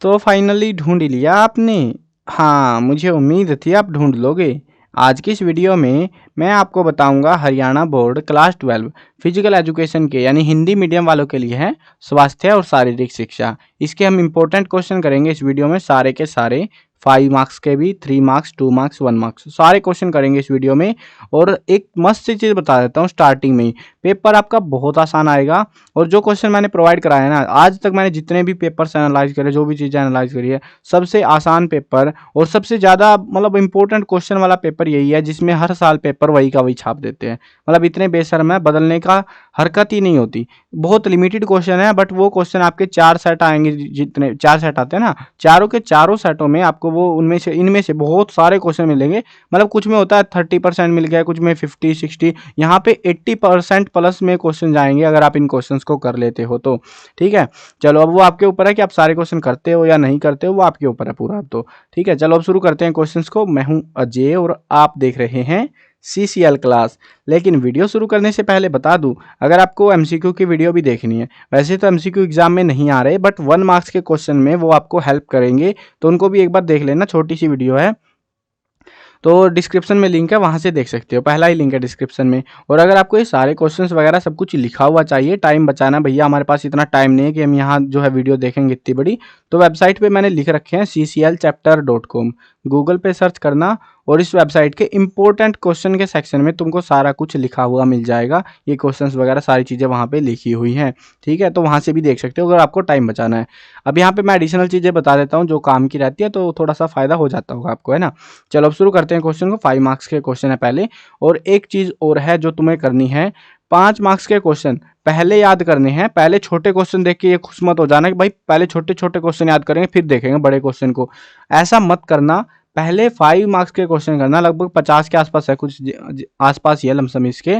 तो फाइनली ढूंढ लिया आपने। हाँ, मुझे उम्मीद थी आप ढूंढ लोगे। आज की इस वीडियो में मैं आपको बताऊंगा Haryana board class 12 physical education के यानी हिंदी मीडियम वालों के लिए है स्वास्थ्य और शारीरिक शिक्षा। इसके हम इंपॉर्टेंट क्वेश्चन करेंगे इस वीडियो में, सारे के सारे 5 मार्क्स के भी, 3 मार्क्स, 2 मार्क्स, 1 मार्क्स, सारे क्वेश्चन करेंगे इस वीडियो में। और एक मस्त सी चीज़ बता देता हूँ स्टार्टिंग में ही, पेपर आपका बहुत आसान आएगा। और जो क्वेश्चन मैंने प्रोवाइड कराया है ना, आज तक मैंने जितने भी पेपर्स एनालाइज करे, जो भी चीज़ें एनालाइज करी है, सबसे आसान पेपर और सबसे ज़्यादा मतलब इंपॉर्टेंट क्वेश्चन वाला पेपर यही है, जिसमें हर साल पेपर वही का वही छाप देते हैं। मतलब इतने बेशर्म है, बदलने का हरकत ही नहीं होती। बहुत लिमिटेड क्वेश्चन है, बट वो क्वेश्चन आपके 4 सेट आएंगे, जितने 4 सेट आते हैं ना, चारों के चारों सेटों में आपको वो उनमें से इनमें से बहुत सारे क्वेश्चन मिलेंगे। मतलब कुछ में होता है 30% मिल गया, कुछ में 50-60, यहाँ पे 80% प्लस में क्वेश्चन जाएंगे अगर आप इन क्वेश्चन को कर लेते हो तो। ठीक है, चलो अब वो आपके ऊपर है कि आप सारे क्वेश्चन करते हो या नहीं करते हो, वो आपके ऊपर है पूरा। अब तो ठीक है, चलो अब शुरू करते हैं क्वेश्चंस को। मैं हूं अजय और आप देख रहे हैं CCL क्लास। लेकिन वीडियो शुरू करने से पहले बता दूं, अगर आपको MCQ की वीडियो भी देखनी है, वैसे तो MCQ एग्जाम में नहीं आ रहे, बट 1 मार्क्स के क्वेश्चन में वो आपको हेल्प करेंगे, तो उनको भी एक बार देख लेना। छोटी सी वीडियो है, तो डिस्क्रिप्शन में लिंक है, वहाँ से देख सकते हो, पहला ही लिंक है डिस्क्रिप्शन में। और अगर आपको ये सारे क्वेश्चंस वगैरह सब कुछ लिखा हुआ चाहिए, टाइम बचाना भैया, हमारे पास इतना टाइम नहीं है कि हम यहाँ जो है वीडियो देखेंगे इतनी बड़ी, तो वेबसाइट पे मैंने लिख रखे हैं cclchapter.com, गूगल पे सर्च करना और इस वेबसाइट के इंपॉर्टेंट क्वेश्चन के सेक्शन में तुमको सारा कुछ लिखा हुआ मिल जाएगा। ये क्वेश्चंस वगैरह सारी चीज़ें वहाँ पे लिखी हुई हैं। ठीक है, तो वहाँ से भी देख सकते हो अगर आपको टाइम बचाना है। अब यहाँ पे मैं एडिशनल चीज़ें बता देता हूँ जो काम की रहती है, तो थोड़ा सा फायदा हो जाता होगा आपको, है ना। चलो अब शुरू करते हैं क्वेश्चन को। 5 मार्क्स के क्वेश्चन है पहले। और एक चीज़ और है जो तुम्हें करनी है, 5 मार्क्स के क्वेश्चन पहले याद करने हैं। पहले छोटे क्वेश्चन देख के ये खुश मत हो जाना कि भाई पहले छोटे छोटे क्वेश्चन याद करेंगे फिर देखेंगे बड़े क्वेश्चन को, ऐसा मत करना। पहले 5 मार्क्स के क्वेश्चन करना, लगभग 50 के आसपास है, कुछ आसपास ही है लमसम इसके।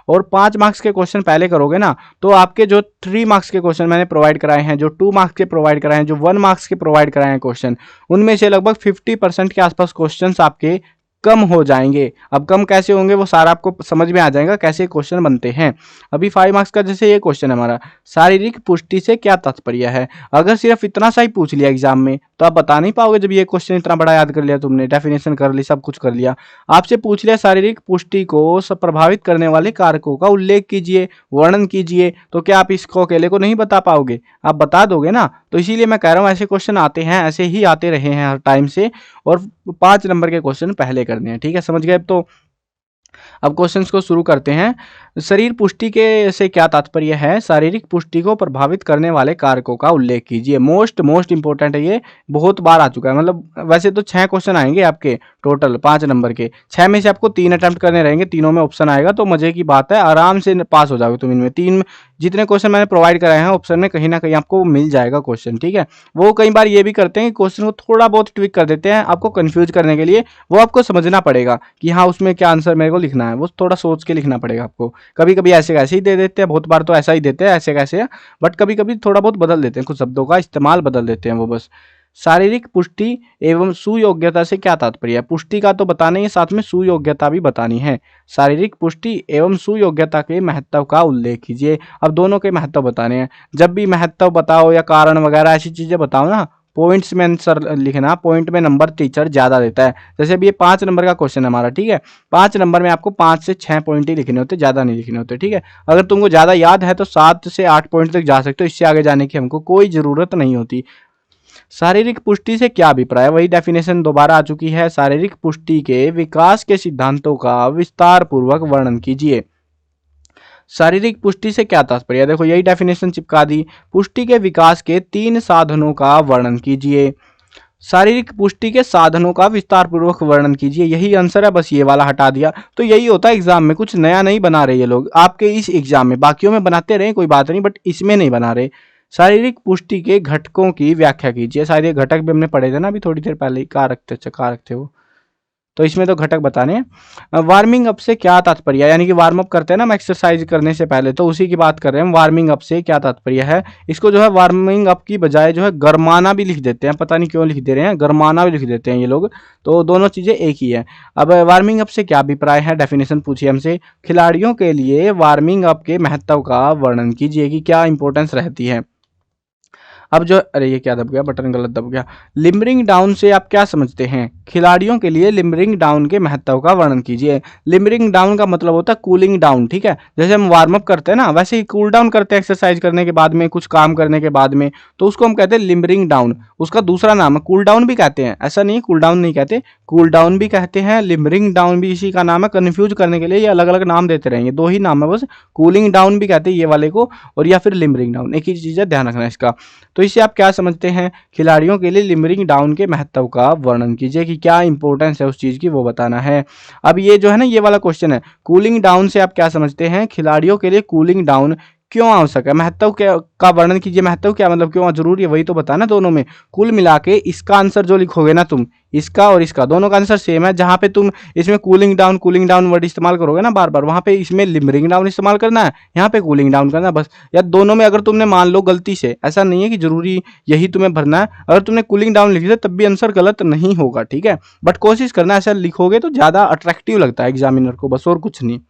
और 5 मार्क्स के क्वेश्चन पहले करोगे ना, तो आपके जो 3 मार्क्स के क्वेश्चन मैंने प्रोवाइड कराए हैं, जो 2 मार्क्स के प्रोवाइड कराए हैं, जो 1 मार्क्स के प्रोवाइड कराए हैं क्वेश्चन, उनमें से लगभग 50% के आसपास क्वेश्चन आपके कम हो जाएंगे। अब कम कैसे होंगे वो सारा आपको समझ में आ जाएगा कैसे क्वेश्चन बनते हैं। अभी 5 मार्क्स का जैसे ये क्वेश्चन है हमारा, शारीरिक पुष्टि से क्या तात्पर्य है। अगर सिर्फ इतना सा ही पूछ लिया एग्जाम में तो आप बता नहीं पाओगे। जब ये क्वेश्चन इतना बड़ा याद कर लिया तुमने, डेफिनेशन कर ली, सब कुछ कर लिया, आपसे पूछ लिया शारीरिक पुष्टि को प्रभावित करने वाले कारकों का उल्लेख कीजिए, वर्णन कीजिए, तो क्या आप इसको अकेले को नहीं बता पाओगे? आप बता दोगे ना। तो इसीलिए मैं कह रहा हूँ ऐसे क्वेश्चन आते हैं, ऐसे ही आते रहे हैं हर टाइम से, और 5 नंबर के क्वेश्चन पहले करने हैं। ठीक है, समझ गए? अब क्वेश्चंस को शुरू करते हैं। शरीर पुष्टि के से क्या तात्पर्य है? शारीरिक पुष्टि को प्रभावित करने वाले कारकों का उल्लेख कीजिए। मोस्ट इंपॉर्टेंट है ये, बहुत बार आ चुका है। मतलब वैसे तो 6 क्वेश्चन आएंगे आपके टोटल 5 नंबर के, 6 में से आपको 3 अटेम्प्ट करने रहेंगे, तीनों में ऑप्शन आएगा, तो मजे की बात है, आराम से पास हो जाओगे तुम इनमें। 3 जितने क्वेश्चन मैंने प्रोवाइड कराए हैं ऑप्शन में कहीं ना कहीं आपको मिल जाएगा क्वेश्चन। ठीक है, वो कई बार ये भी करते हैं कि क्वेश्चन को थोड़ा बहुत ट्विक कर देते हैं आपको कंफ्यूज करने के लिए, वो आपको समझना पड़ेगा कि हाँ उसमें क्या आंसर मेरे को लिखना है, वो थोड़ा सोच के लिखना पड़ेगा आपको। कभी कभी ऐसे कैसे ही दे देते हैं, बहुत बार तो ऐसा ही देते हैं ऐसे कैसे, बट कभी कभी थोड़ा बहुत बदल देते हैं, कुछ शब्दों का इस्तेमाल बदल देते हैं वो बस। शारीरिक पुष्टि एवं सुयोग्यता से क्या तात्पर्य है? पुष्टि का तो बताना ही, साथ में सुयोग्यता भी बतानी है। शारीरिक पुष्टि एवं सुयोग्यता के महत्व का उल्लेख कीजिए। अब दोनों के महत्व बताने हैं। जब भी महत्व बताओ या कारण वगैरह ऐसी चीजें बताओ ना, पॉइंट्स में आंसर लिखना, पॉइंट में नंबर टीचर ज्यादा देता है। जैसे अभी ये 5 नंबर का क्वेश्चन है हमारा, ठीक है, 5 नंबर में आपको 5 से 6 पॉइंट ही लिखने होते, ज्यादा नहीं लिखने होते। ठीक है, अगर तुमको ज्यादा याद है तो 7 से 8 पॉइंट तक जा सकते हो, इससे आगे जाने की हमको कोई जरूरत नहीं होती। शारीरिक पुष्टि से क्या अभिप्राय? वही डेफिनेशन दोबारा आ चुकी है। शारीरिक पुष्टि के विकास के सिद्धांतों का विस्तार पूर्वक वर्णन कीजिए। शारीरिक पुष्टि से क्या तात्पर्य? देखो यही डेफिनेशन चिपका दी। पुष्टि के विकास के 3 साधनों का वर्णन कीजिए। शारीरिक पुष्टि के साधनों का विस्तार पूर्वक वर्णन कीजिए, यही आंसर है, बस ये वाला हटा दिया। तो यही होता है एग्जाम में, कुछ नया नहीं बना रहे ये लोग आपके इस एग्जाम में, बाकियों में बनाते रहे कोई बात नहीं, बट इसमें नहीं बना रहे। शारीरिक पुष्टि के घटकों की व्याख्या कीजिए। शायद ये घटक भी हमने पढ़े थे ना अभी थोड़ी देर पहले ही, कहाँ रखते वो, तो इसमें तो घटक बताने हैं। वार्मिंग अप से क्या तात्पर्य? यानी कि वार्म अप करते हैं ना हम एक्सरसाइज करने से पहले, तो उसी की बात कर रहे हैं। वार्मिंग अप से क्या तात्पर्य है? इसको जो है वार्मिंग अप की बजाय जो है गरमाना भी लिख देते हैं, पता नहीं क्यों लिख दे रहे हैं, गरमाना भी लिख देते हैं ये लोग, तो दोनों चीजें एक ही है। अब वार्मिंग अप से क्या अभिप्राय है? डेफिनेशन पूछिए हमसे। खिलाड़ियों के लिए वार्मिंग अप के महत्व का वर्णन कीजिए कि क्या इंपॉर्टेंस रहती है। अब जो, अरे ये क्या दब गया, बटन गलत दब गया। लिमरिंग डाउन से आप क्या समझते हैं? खिलाड़ियों के लिए लिमरिंग डाउन के महत्व का वर्णन कीजिए। लिमरिंग डाउन का मतलब होता है कूलिंग डाउन, ठीक है। जैसे हम वार्म अप करते हैं ना, वैसे ही कूल डाउन करते हैं एक्सरसाइज करने के बाद में, कुछ काम करने के बाद में, तो उसको हम कहते हैं लिमरिंग डाउन। उसका दूसरा नाम है कूल डाउन भी कहते हैं, ऐसा नहीं कूल डाउन नहीं कहते, कूल डाउन भी कहते हैं, लिमरिंग डाउन भी इसी का नाम है। कंफ्यूज करने के लिए ये अलग अलग नाम देते रहेंगे, दो ही नाम है बस, कूलिंग डाउन भी कहते हैं ये वाले को, और या फिर लिमरिंग डाउन, एक ही चीज़ है, ध्यान रखना इसका। तो इससे आप क्या समझते हैं? खिलाड़ियों के लिए लिमरिंग डाउन के महत्व का वर्णन कीजिए, कि क्या इंपॉर्टेंस है उस चीज़ की, वो बताना है। अब ये जो है ना, ये वाला क्वेश्चन है, कूलिंग डाउन से आप क्या समझते हैं? खिलाड़ियों के लिए कूलिंग डाउन क्यों आवश्यक है? महत्व क्या का वर्णन कीजिए, महत्व क्या मतलब क्यों जरूरी है, वही तो बताना दोनों में। कुल मिला के इसका आंसर जो लिखोगे ना तुम, इसका और इसका दोनों का आंसर सेम है। जहां पे तुम इसमें कूलिंग डाउन वर्ड इस्तेमाल करोगे ना बार बार, वहां पे इसमें लिमरिंग डाउन इस्तेमाल करना है, यहाँ पे कूलिंग डाउन करना है बस। या दोनों में अगर तुमने मान लो गलती से, ऐसा नहीं है कि जरूरी यही तुम्हें भरना है, अगर तुमने कूलिंग डाउन लिख दिया तब भी आंसर गलत नहीं होगा, ठीक है। बट कोशिश करना ऐसा लिखोगे तो ज्यादा अट्रैक्टिव लगता है एग्जामिनर को, बस और कुछ नहीं।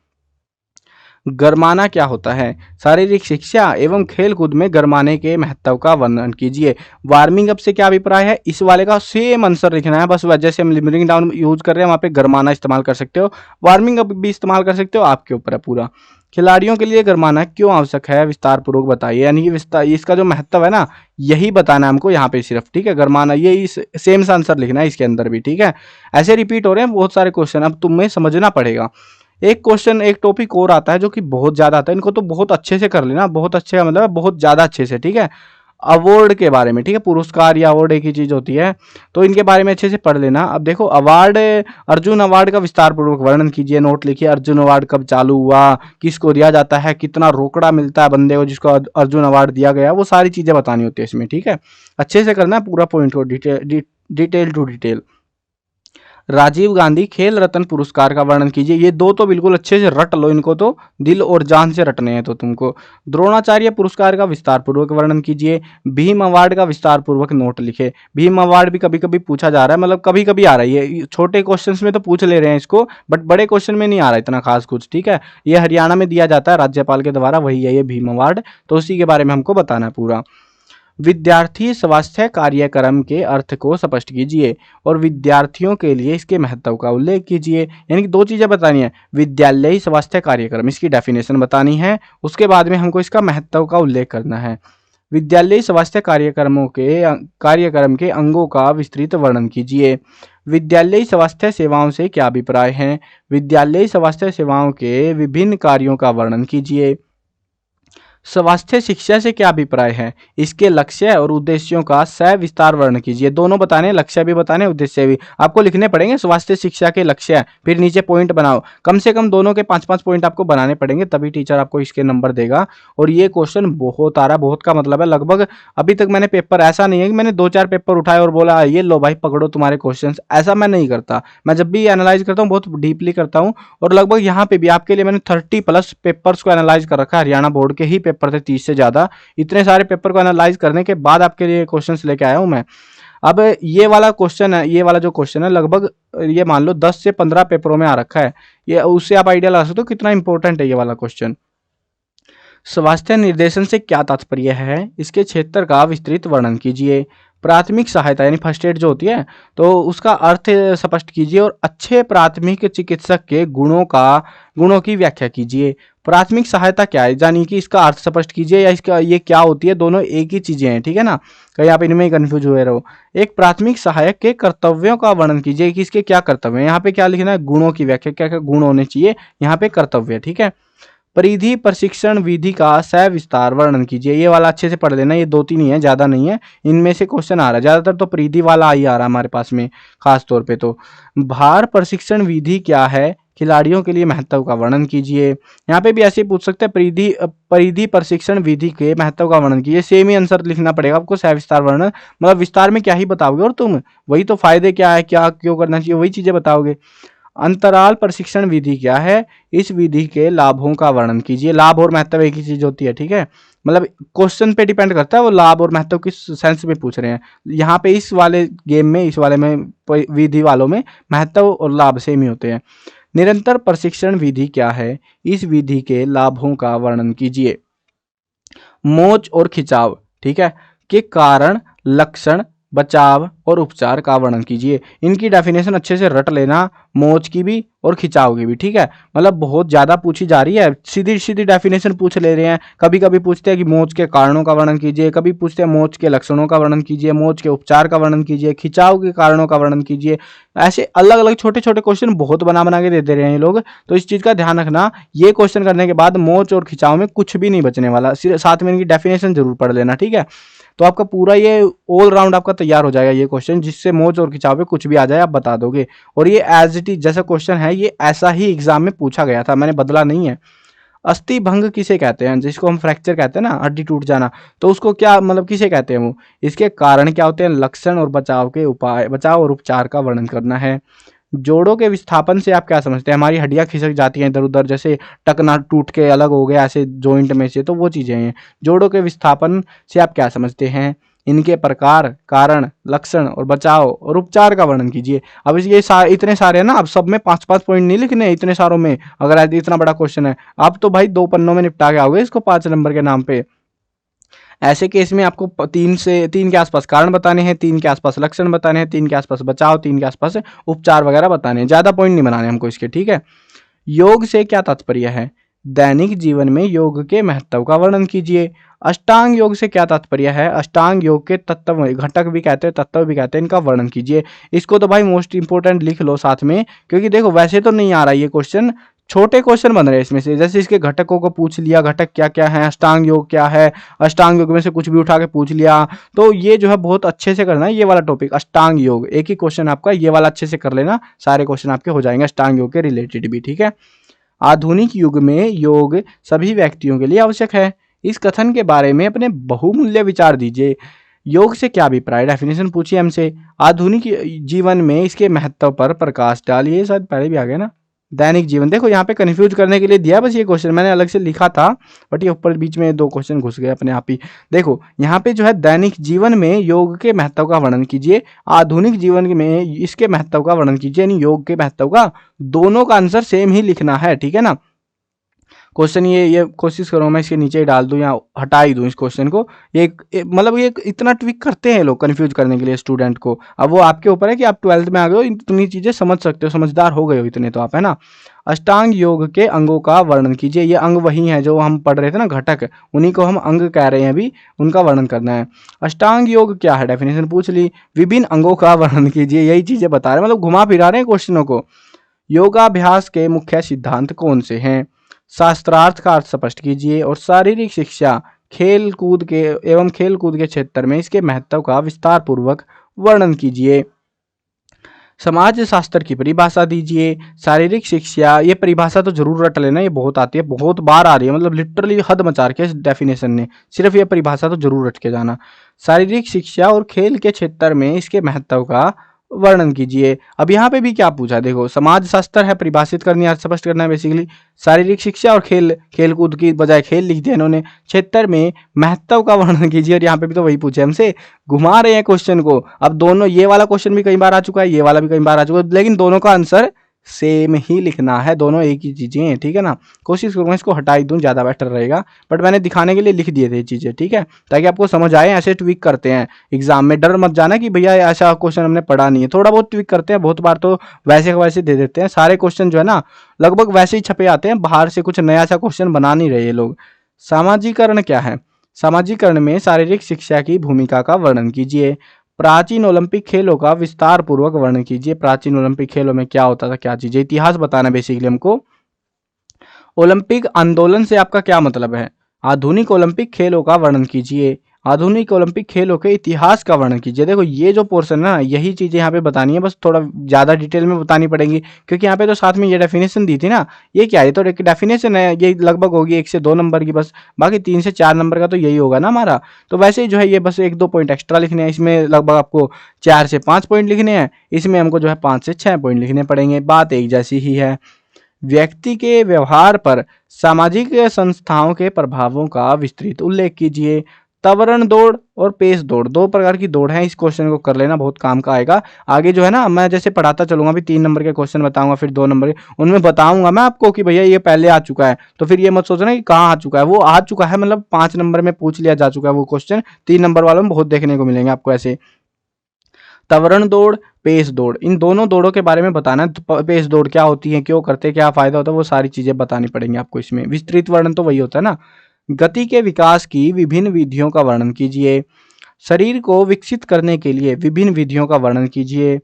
गरमाना क्या होता है? शारीरिक शिक्षा एवं खेल कूद में गरमाने के महत्व का वर्णन कीजिए। वार्मिंग अप से क्या अभिप्राय है? इस वाले का सेम आंसर लिखना है, बस जैसे हम लिमरिंग डाउन यूज कर रहे हैं वहां पे गरमाना इस्तेमाल कर सकते हो, वार्मिंग अप भी इस्तेमाल कर सकते हो, आपके ऊपर है पूरा। खिलाड़ियों के लिए गरमाना क्यों आवश्यक है? विस्तार पूर्वक बताइए। यानी कि विस्तार, इसका जो महत्व है ना, यही बताना है हमको यहाँ पे सिर्फ, ठीक है। गरमाना, ये इस सेम सा आंसर लिखना है इसके अंदर भी, ठीक है। ऐसे रिपीट हो रहे हैं बहुत सारे क्वेश्चन, अब तुम्हें समझना पड़ेगा। एक क्वेश्चन, एक टॉपिक और आता है जो कि बहुत ज्यादा आता है, इनको तो बहुत अच्छे से कर लेना, बहुत अच्छे का मतलब है बहुत ज्यादा अच्छे से, ठीक है। अवार्ड के बारे में, ठीक है, पुरस्कार या अवार्ड एक ही चीज होती है, तो इनके बारे में अच्छे से पढ़ लेना। अब देखो अवार्ड, अर्जुन अवार्ड का विस्तार पूर्वक वर्णन कीजिए, नोट लिखिए। अर्जुन अवार्ड कब चालू हुआ, किसको दिया जाता है, कितना रोकड़ा मिलता है बंदे को जिसको अर्जुन अवार्ड दिया गया, वो सारी चीजें बतानी होती है इसमें, ठीक है। अच्छे से करना है पूरा पॉइंट को, detail to detail. Rajiv Gandhi Khel Ratna पुरस्कार का वर्णन कीजिए। ये दो तो बिल्कुल अच्छे से रट लो, इनको तो दिल और जान से रटने हैं तो तुमको। द्रोणाचार्य पुरस्कार का विस्तार पूर्वक वर्णन कीजिए। भीम अवार्ड का विस्तार पूर्वक नोट लिखे। भीम अवार्ड भी कभी कभी पूछा जा रहा है, मतलब कभी कभी आ रहा है, ये छोटे क्वेश्चन में तो पूछ ले रहे हैं इसको, बट बड़े क्वेश्चन में नहीं आ रहा इतना खास कुछ, ठीक है। ये हरियाणा में दिया जाता है राज्यपाल के द्वारा, वही है ये भीम अवार्ड, तो उसी के बारे में हमको बताना है पूरा। विद्यार्थी स्वास्थ्य कार्यक्रम के अर्थ को स्पष्ट कीजिए और विद्यार्थियों के लिए इसके महत्व का उल्लेख कीजिए। यानी कि दो चीजें बतानी है, विद्यालयी स्वास्थ्य कार्यक्रम, इसकी डेफिनेशन बतानी है, उसके बाद में हमको इसका महत्व का उल्लेख करना है। विद्यालयी स्वास्थ्य कार्यक्रम के अंगों का विस्तृत वर्णन कीजिए। विद्यालयी स्वास्थ्य सेवाओं से क्या अभिप्राय है? विद्यालयी स्वास्थ्य सेवाओं के विभिन्न कार्यों का वर्णन कीजिए। स्वास्थ्य शिक्षा से क्या अभिप्राय है? इसके लक्ष्य और उद्देश्यों का सविस्तार वर्णन कीजिए। दोनों बताने, लक्ष्य भी बताने, उद्देश्य भी आपको लिखने पड़ेंगे। स्वास्थ्य शिक्षा के लक्ष्य, फिर नीचे पॉइंट बनाओ, कम से कम दोनों के 5-5 पॉइंट आपको बनाने पड़ेंगे, तभी टीचर आपको इसके नंबर देगा। और ये क्वेश्चन बहुत आ रहा, बहुत का मतलब है लगभग, अभी तक मैंने पेपर, ऐसा नहीं है कि मैंने 2-4 पेपर उठाए और बोला ये लो भाई पकड़ो तुम्हारे क्वेश्चन, ऐसा मैं नहीं करता। मैं जब भी एनालाइज करता हूँ बहुत डीपली करता हूँ, और लगभग यहाँ पे भी आपके लिए मैंने 30+ पेपर्स को एनालाइज कर रखा है। हरियाणा बोर्ड के ही पेपर थे 30 से ज्यादा, इतने सारे पेपर को एनालाइज करने के बाद आपके लिए क्वेश्चंस लेके आया हूं मैं। अब ये वाला क्वेश्चन है, ये वाला जो क्वेश्चन है लगभग ये मान लो 10 से 15 पेपरों में आ रखा है, ये उससे आप आइडिया लगा सकते हो कितना इंपॉर्टेंट है ये वाला क्वेश्चन। स्वास्थ्य निर्देशन से क्या तात्पर्य है? इसके क्षेत्र का विस्तृत वर्णन कीजिए। प्राथमिक सहायता यानी फर्स्ट एड जो होती है, तो उसका अर्थ स्पष्ट कीजिए और अच्छे प्राथमिक चिकित्सक के गुणों की व्याख्या कीजिए। प्राथमिक सहायता क्या है, यानी कि इसका अर्थ स्पष्ट कीजिए, या इसका ये क्या होती है, दोनों एक ही चीजें हैं, ठीक है ना, कहीं आप इनमें कंफ्यूज हुए रहो। एक प्राथमिक सहायक के कर्तव्यों का वर्णन कीजिए कि इसके क्या कर्तव्य है। यहाँ पे क्या लिखना है, गुणों की व्याख्या, क्या क्या गुण होने चाहिए, यहाँ पे कर्तव्य, ठीक है। परिधि प्रशिक्षण विधि का सविस्तार वर्णन कीजिए। ये वाला अच्छे से पढ़ लेना, ये 2-3 ही है, ज्यादा नहीं है, इनमें से क्वेश्चन आ रहा है ज्यादातर, तो परिधि वाला ही आ रहा है हमारे पास में खास तौर पे। तो भार प्रशिक्षण विधि क्या है? खिलाड़ियों के लिए महत्व का वर्णन कीजिए। यहाँ पे भी ऐसे ही पूछ सकते हैं, परिधि प्रशिक्षण विधि के महत्व का वर्णन कीजिए। सेम ही आंसर लिखना पड़ेगा आपको, सविस्तार वर्णन, मतलब विस्तार में क्या ही बताओगे, और तुम वही तो फायदे क्या है, क्या क्यों करना चाहिए, वही चीजें बताओगे। अंतराल प्रशिक्षण विधि क्या है? इस विधि के लाभों का वर्णन कीजिए। लाभ और महत्व एक ही चीज होती है, ठीक है, मतलब क्वेश्चन पे डिपेंड करता है वो लाभ और महत्व किस सेंस में पूछ रहे हैं। यहाँ पे इस वाले गेम में, इस वाले में, विधि वालों में महत्व और लाभ सेम ही होते हैं। निरंतर प्रशिक्षण विधि क्या है? इस विधि के लाभों का वर्णन कीजिए। मोच और खिंचाव, ठीक है, के कारण, लक्षण, बचाव और उपचार का वर्णन कीजिए। इनकी डेफिनेशन अच्छे से रट लेना, मोच की भी और खिंचाव की भी, ठीक है। मतलब बहुत ज़्यादा पूछी जा रही है, सीधी सीधी डेफिनेशन पूछ ले रहे हैं। कभी कभी पूछते हैं कि मोच के कारणों का वर्णन कीजिए, कभी पूछते हैं मोच के लक्षणों का वर्णन कीजिए, मोच के उपचार का वर्णन कीजिए, खिंचाव के कारणों का वर्णन कीजिए। ऐसे अलग अलग छोटे छोटे क्वेश्चन बहुत बना बना के दे रहे हैं ये लोग। तो इस चीज़ का ध्यान रखना, ये क्वेश्चन करने के बाद मोच और खिंचाव में कुछ भी नहीं बचने वाला, सिर्फ साथ में इनकी डेफिनेशन जरूर पढ़ लेना, ठीक है। तो आपका पूरा ये ऑल राउंड आपका तैयार हो जाएगा ये क्वेश्चन, जिससे मोच और खिंचाव पे कुछ भी आ जाए आप बता दोगे। और ये एज इट इज जैसा क्वेश्चन है, ये ऐसा ही एग्जाम में पूछा गया था, मैंने बदला नहीं है। अस्थि भंग किसे कहते हैं, जिसको हम फ्रैक्चर कहते हैं ना, हड्डी टूट जाना, तो उसको क्या मतलब किसे कहते हैं वो, इसके कारण क्या होते हैं, लक्षण और बचाव के उपाय, बचाव और उपचार का वर्णन करना है। जोड़ों के विस्थापन से आप क्या समझते हैं, हमारी हड्डियां खिसक जाती हैं इधर उधर, जैसे टकना टूट के अलग हो गया ऐसे जॉइंट में से, तो वो चीजें हैं। जोड़ों के विस्थापन से आप क्या समझते हैं, इनके प्रकार, कारण, लक्षण और बचाव और उपचार का वर्णन कीजिए। अब ये इतने सारे हैं ना, अब सब में 5-5 पॉइंट नहीं लिखने इतने सारों में, अगर इतना बड़ा क्वेश्चन है। आप तो भाई 2 पन्नों में निपटा के आओगे इसको 5 नंबर के नाम पे। ऐसे केस में आपको 3 के आसपास कारण बताने हैं, 3 के आसपास लक्षण बताने हैं, 3 के आसपास बचाव, 3 के आसपास उपचार वगैरह बताने हैं। ज्यादा पॉइंट नहीं बनाने हमको इसके, ठीक है। योग से क्या तात्पर्य है, दैनिक जीवन में योग के महत्व का वर्णन कीजिए। अष्टांग योग से क्या तात्पर्य है, अष्टांग योग के तत्व, घटक भी कहते हैं, तत्व भी कहते हैं, इनका वर्णन कीजिए। इसको तो भाई मोस्ट इंपोर्टेंट लिख लो साथ में, क्योंकि देखो वैसे तो नहीं आ रहा ये क्वेश्चन, छोटे क्वेश्चन बन रहे हैं इसमें से। जैसे इसके घटकों को पूछ लिया, घटक क्या क्या है, अष्टांग योग क्या है, अष्टांग योग में से कुछ भी उठा के पूछ लिया। तो ये जो है बहुत अच्छे से करना है ये वाला टॉपिक, अष्टांग योग। एक ही क्वेश्चन आपका ये वाला अच्छे से कर लेना, सारे क्वेश्चन आपके हो जाएंगे अष्टांग योग के रिलेटेड भी, ठीक है। आधुनिक युग में योग सभी व्यक्तियों के लिए आवश्यक है। इस कथन के बारे में अपने बहुमूल्य विचार दीजिए। योग से क्या अभिप्राय, डेफिनेशन पूछिए हमसे। आधुनिक जीवन में इसके महत्व पर प्रकाश डालिए, शायद पहले भी आ गया ना। दैनिक जीवन, देखो यहाँ पे कंफ्यूज करने के लिए दिया, बस ये क्वेश्चन मैंने अलग से लिखा था, बट ये ऊपर बीच में 2 क्वेश्चन घुस गए अपने आप ही। देखो यहाँ पे जो है दैनिक जीवन में योग के महत्व का वर्णन कीजिए, आधुनिक जीवन में इसके महत्व का वर्णन कीजिए, यानी योग के महत्व का, दोनों का आंसर सेम ही लिखना है, ठीक है ना। क्वेश्चन ये कोशिश करो मैं इसके नीचे ही डाल दूं या हटा ही दूं इस क्वेश्चन को। मतलब ये इतना ट्विक करते हैं लोग कंफ्यूज करने के लिए स्टूडेंट को। अब वो आपके ऊपर है कि आप 12th में आ गए हो, इतनी चीजें समझ सकते हो, समझदार हो गए हो इतने तो आप, है ना। अष्टांग योग के अंगों का वर्णन कीजिए। ये अंग वही है जो हम पढ़ रहे थे ना, घटक, उन्हीं को हम अंग कह रहे हैं अभी, उनका वर्णन करना है। अष्टांग योग क्या है, डेफिनेशन पूछ ली। विभिन्न अंगों का वर्णन कीजिए, यही चीजें बता रहे हैं, मतलब घुमा फिरा रहे हैं क्वेश्चनों को। योगाभ्यास के मुख्य सिद्धांत कौन से हैं, शास्त्रार्थ का अर्थ स्पष्ट कीजिए। और शारीरिक शिक्षा, खेल कूद के एवं खेल कूद के क्षेत्र में इसके महत्व का विस्तार पूर्वक वर्णन कीजिए। समाज शास्त्र की परिभाषा दीजिए। शारीरिक शिक्षा, ये परिभाषा तो जरूर रट लेना, ये बहुत आती है, बहुत बार आ रही है, मतलब लिटरली हद मचा रखी है इस डेफिनेशन ने, सिर्फ ये परिभाषा तो जरूर रट के जाना। शारीरिक शिक्षा और खेल के क्षेत्र में इसके महत्व का वर्णन कीजिए। अब यहाँ पे भी क्या पूछा, देखो समाज शास्त्र है, परिभाषित करनी है, स्पष्ट करना है बेसिकली। शारीरिक शिक्षा और खेल कूद की बजाय खेल लिख दिया इन्होंने। क्षेत्र में महत्व का वर्णन कीजिए, और यहाँ पे भी तो वही पूछे हमसे, घुमा रहे हैं क्वेश्चन को। अब दोनों, ये वाला क्वेश्चन भी कई बार आ चुका है, ये वाला भी कई बार आ चुका है, लेकिन दोनों का आंसर सेम ही लिखना है, दोनों एक ही चीजें हैं, ठीक है ना। कोशिश करूंगा इसको हटा ही दूं, ज्यादा बेटर रहेगा, बट मैंने दिखाने के लिए लिख दिए थे चीजें, ठीक है, ताकि आपको समझ आए। ऐसे ट्विक करते हैं एग्जाम में, डर मत जाना कि भैया ऐसा क्वेश्चन हमने पढ़ा नहीं है, थोड़ा बहुत ट्विक करते हैं, बहुत बार तो वैसे का वैसे दे देते हैं। सारे क्वेश्चन जो है ना लगभग वैसे ही छपे आते हैं, बाहर से कुछ नया सा क्वेश्चन बना नहीं रहे ये लोग। सामाजिकरण क्या है, सामाजिकरण में शारीरिक शिक्षा की भूमिका का वर्णन कीजिए। प्राचीन ओलंपिक खेलों का विस्तार पूर्वक वर्णन कीजिए। प्राचीन ओलंपिक खेलों में क्या होता था, क्या चीजें, इतिहास बताना बेसिकली हमको। ओलंपिक आंदोलन से आपका क्या मतलब है, आधुनिक ओलंपिक खेलों का वर्णन कीजिए। आधुनिक ओलंपिक खेलों के इतिहास का वर्णन कीजिए। देखो ये जो पोर्शन है ना, यही चीजें यहाँ पे बतानी है, बस थोड़ा ज्यादा डिटेल में बतानी पड़ेंगी, क्योंकि यहाँ पे तो साथ में ये डेफिनेशन दी थी ना, ये क्या है, तो एक डेफिनेशन है, ये लगभग होगी 1 से 2 नंबर की बस, बाकी 3 से 4 नंबर का तो यही होगा ना हमारा। तो वैसे ही जो है ये बस 1-2 पॉइंट एक्स्ट्रा लिखने हैं, इसमें लगभग आपको 4 से 5 पॉइंट लिखने हैं, इसमें हमको जो है 5 से 6 पॉइंट लिखने पड़ेंगे, बात एक जैसी ही है। व्यक्ति के व्यवहार पर सामाजिक संस्थाओं के प्रभावों का विस्तृत उल्लेख कीजिए। त्वरण दौड़ और पेश दौड़, दो प्रकार की दौड़ है। इस क्वेश्चन को कर लेना, बहुत काम का आएगा। आगे जो है ना मैं जैसे पढ़ाता चलूंगा, भी 3 नंबर के क्वेश्चन बताऊंगा, फिर 2 नंबर के, उनमें बताऊंगा मैं आपको कि भैया ये पहले आ चुका है, तो फिर ये मत सोचना कि कहाँ आ चुका है। वो आ चुका है, मतलब 5 नंबर में पूछ लिया जा चुका है वो क्वेश्चन। 3 नंबर वालों में बहुत देखने को मिलेंगे आपको ऐसे। त्वरण दौड़, पेश दौड़, इन दोनों दौड़ों के बारे में बताना है। पेश दौड़ क्या होती है, क्यों करते, क्या फायदा होता है, वो सारी चीजें बतानी पड़ेंगी आपको इसमें। विस्तृत वर्णन तो वही होता है ना। गति के विकास की विभिन्न विधियों का वर्णन कीजिए। शरीर को विकसित करने के लिए विभिन्न विधियों का वर्णन कीजिए।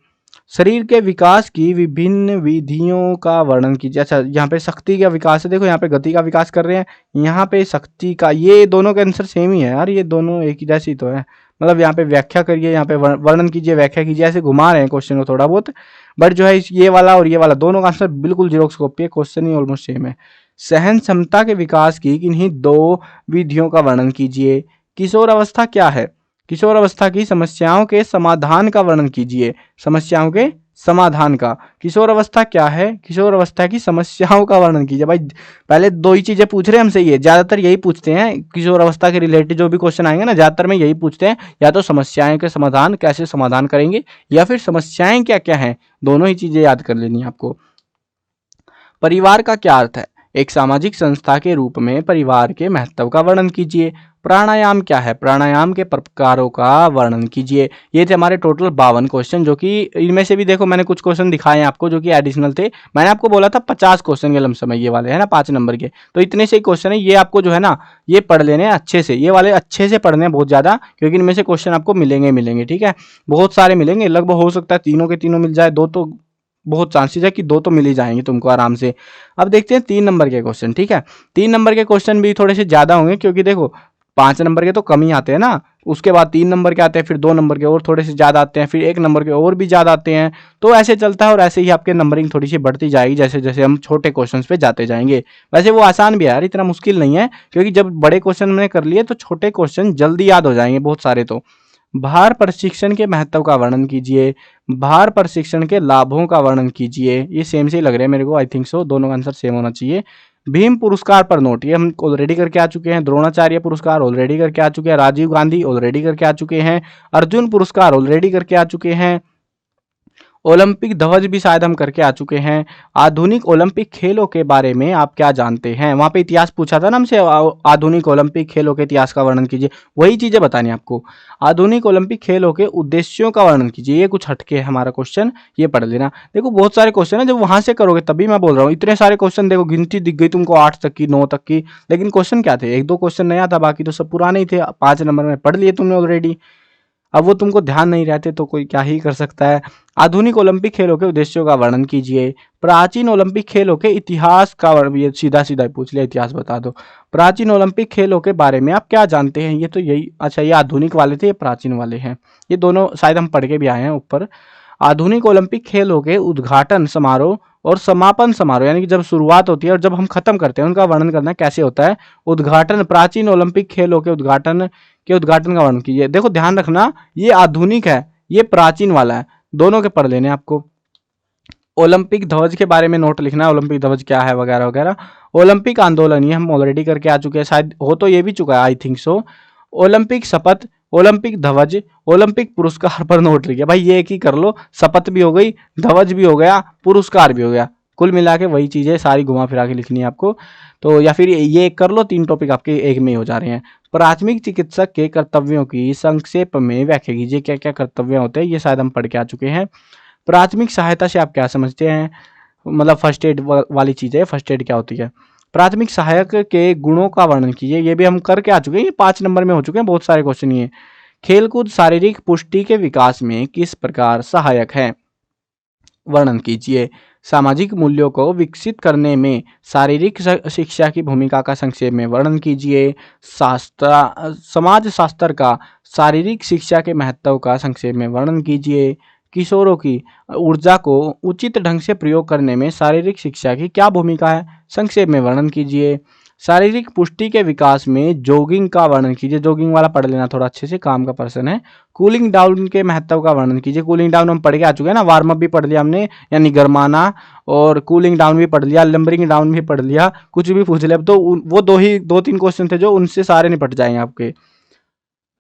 शरीर के विकास की विभिन्न विधियों का वर्णन कीजिए। अच्छा, यहाँ पे शक्ति का विकास है, देखो यहाँ पे गति का विकास कर रहे हैं, यहाँ पे शक्ति का। ये दोनों का आंसर सेम ही है यार, ये दोनों एक ही जैसी तो है। मतलब यहाँ पे व्याख्या करिए, यहाँ पे वर्णन कीजिए, व्याख्या कीजिए, ऐसे घुमा रहे हैं क्वेश्चन को थोड़ा बहुत। बट जो है ये वाला और ये वाला दोनों का आंसर बिल्कुल जीरोक्स कॉपी है, क्वेश्चन ही ऑलमोस्ट सेम है। सहन क्षमता के विकास की किन्हीं दो विधियों का वर्णन कीजिए। किशोर अवस्था क्या है? किशोर अवस्था की समस्याओं के समाधान का वर्णन कीजिए। समस्याओं के समाधान का। किशोर अवस्था क्या है? किशोर अवस्था की समस्याओं का वर्णन कीजिए। भाई पहले दो ही चीजें पूछ रहे हैं हमसे, ये ज्यादातर यही पूछते हैं किशोर अवस्था के रिलेटेड जो भी क्वेश्चन आएंगे ना, ज्यादातर में यही पूछते हैं, या तो समस्याएं के समाधान कैसे समाधान करेंगे, या फिर समस्याएं क्या क्या हैं। दोनों ही चीजें याद कर लेनी है आपको। परिवार का क्या अर्थ है? एक सामाजिक संस्था के रूप में परिवार के महत्व का वर्णन कीजिए। प्राणायाम क्या है? प्राणायाम के प्रकारों का वर्णन कीजिए। ये थे हमारे टोटल 52 क्वेश्चन, जो कि इनमें से भी देखो मैंने कुछ क्वेश्चन दिखाए हैं आपको जो कि एडिशनल थे। मैंने आपको बोला था 50 क्वेश्चन के लमसम है ये वाले, है ना, 5 नंबर के। तो इतने से ही क्वेश्चन है, ये आपको जो है ना ये पढ़ लेने हैं अच्छे से, ये वाले अच्छे से पढ़ने हैं बहुत ज्यादा, क्योंकि इनमें से क्वेश्चन आपको मिलेंगे, ठीक है, बहुत सारे मिलेंगे। लगभग हो सकता है तीनों के तीनों मिल जाए, दो तो बहुत चांसेस है कि दो तो मिल ही जाएंगे तुमको आराम से। अब देखते हैं 3 नंबर के क्वेश्चन, ठीक है। 3 नंबर के क्वेश्चन भी थोड़े से ज्यादा होंगे, क्योंकि देखो 5 नंबर के तो कम ही आते हैं ना, उसके बाद 3 नंबर के आते हैं, फिर 2 नंबर के और थोड़े से ज्यादा आते हैं, फिर 1 नंबर के और भी ज्यादा आते हैं। तो ऐसे चलता है, और ऐसे ही आपके नंबरिंग थोड़ी सी बढ़ती जाएगी जैसे जैसे हम छोटे क्वेश्चन पे जाते जाएंगे। वैसे वो आसान भी है यार, इतना मुश्किल नहीं है, क्योंकि जब बड़े क्वेश्चन मैंने कर लिए तो छोटे क्वेश्चन जल्दी याद हो जाएंगे बहुत सारे। तो भार प्रशिक्षण के महत्व का वर्णन कीजिए। भार प्रशिक्षण के लाभों का वर्णन कीजिए। ये सेम से ही लग रहे हैं मेरे को, आई थिंक सो, दोनों का आंसर सेम होना चाहिए। भीम पुरस्कार पर नोट, ये हम ऑलरेडी करके आ चुके हैं। द्रोणाचार्य पुरस्कार ऑलरेडी करके आ चुके हैं। राजीव गांधी ऑलरेडी करके आ चुके हैं। अर्जुन पुरस्कार ऑलरेडी करके आ चुके हैं। ओलंपिक ध्वज भी शायद हम करके आ चुके हैं। आधुनिक ओलंपिक खेलों के बारे में आप क्या जानते हैं? वहां पे इतिहास पूछा था ना हमसे, आधुनिक ओलंपिक खेलों के इतिहास का वर्णन कीजिए, वही चीजें बतानी आपको। आधुनिक ओलंपिक खेलों के उद्देश्यों का वर्णन कीजिए। ये कुछ हटके है हमारा क्वेश्चन, ये पढ़ लेना। देखो बहुत सारे क्वेश्चन है, जब वहां से करोगे तभी मैं बोल रहा हूँ, इतने सारे क्वेश्चन देखो, गिनती दिख गई तुमको 8 तक की, 9 तक की, लेकिन क्वेश्चन क्या थे? 1-2 क्वेश्चन नया था, बाकी तो सब पुराने ही थे। 5 नंबर में पढ़ लिए तुमने ऑलरेडी। अब वो तुमको ध्यान नहीं रहते तो कोई क्या ही कर सकता है। आधुनिक ओलंपिक खेलों के उद्देश्यों का वर्णन कीजिए। प्राचीन ओलंपिक खेलों के इतिहास का वर्णन, ये सीधा सीधा पूछ लिया, इतिहास बता दो। प्राचीन ओलंपिक खेलों के बारे में आप क्या जानते हैं? ये तो यही, अच्छा ये आधुनिक वाले थे, ये प्राचीन वाले हैं, ये दोनों शायद हम पढ़ के भी आए हैं ऊपर। आधुनिक ओलंपिक खेलों के उद्घाटन समारोह और समापन समारोह, यानी कि जब शुरुआत होती है और जब हम खत्म करते हैं, उनका वर्णन करना कैसे होता है। उद्घाटन, प्राचीन ओलंपिक खेलों के उद्घाटन का वर्णन कीजिए। देखो ध्यान रखना, ये आधुनिक है, ये प्राचीन वाला है, दोनों के पढ़ लेने आपको। ओलंपिक ध्वज के बारे में नोट लिखना है, ओलंपिक ध्वज क्या है वगैरह वगैरह। ओलंपिक आंदोलन ये हम ऑलरेडी करके आ चुके हैं, शायद हो तो ये भी चुका है, आई थिंक सो। ओलंपिक शपथ, ओलंपिक ध्वज, ओलंपिक पुरस्कार पर नोट लिखिए। भाई ये एक ही कर लो, शपथ भी हो गई, ध्वज भी हो गया, पुरस्कार भी हो गया, कुल मिला के वही चीजें सारी घुमा फिरा के लिखनी है आपको। तो या फिर ये एक कर लो, 3 टॉपिक आपके एक में ही हो जा रहे हैं। प्राथमिक चिकित्सक के कर्तव्यों की संक्षेप में व्याख्या कीजिए। क्या क्या कर्तव्य होते हैं, ये शायद हम पढ़ के आ चुके हैं। प्राथमिक सहायता से आप क्या समझते हैं? मतलब फर्स्ट एड वाली चीज है, फर्स्ट एड क्या होती है। प्राथमिक सहायक के गुणों का वर्णन कीजिए, ये भी हम करके आ चुके हैं, ये 5 नंबर में हो चुके हैं, बहुत सारे क्वेश्चन ये। खेलकूद शारीरिक पुष्टि के विकास में किस प्रकार सहायक है? वर्णन कीजिए। सामाजिक मूल्यों को विकसित करने में शारीरिक शिक्षा की भूमिका का संक्षेप में वर्णन कीजिए। समाज शास्त्र का शारीरिक शिक्षा के महत्व का संक्षेप में वर्णन कीजिए। किशोरों की ऊर्जा को उचित ढंग से प्रयोग करने में शारीरिक शिक्षा की क्या भूमिका है? संक्षेप में वर्णन कीजिए। शारीरिक पुष्टि के विकास में जॉगिंग का वर्णन कीजिए। जॉगिंग वाला पढ़ लेना थोड़ा अच्छे से, काम का पर्सन है। कूलिंग डाउन के महत्व का वर्णन कीजिए। कूलिंग डाउन हम पढ़ के आ चुके हैं ना, वार्म अप भी पढ़ लिया हमने, यानी गरमाना, और कूलिंग डाउन भी पढ़ लिया, लंबरिंग डाउन भी पढ़ लिया, कुछ भी पूछ लिया। तो वो 2-3 क्वेश्चन थे जो उनसे सारे निपट जाएंगे आपके।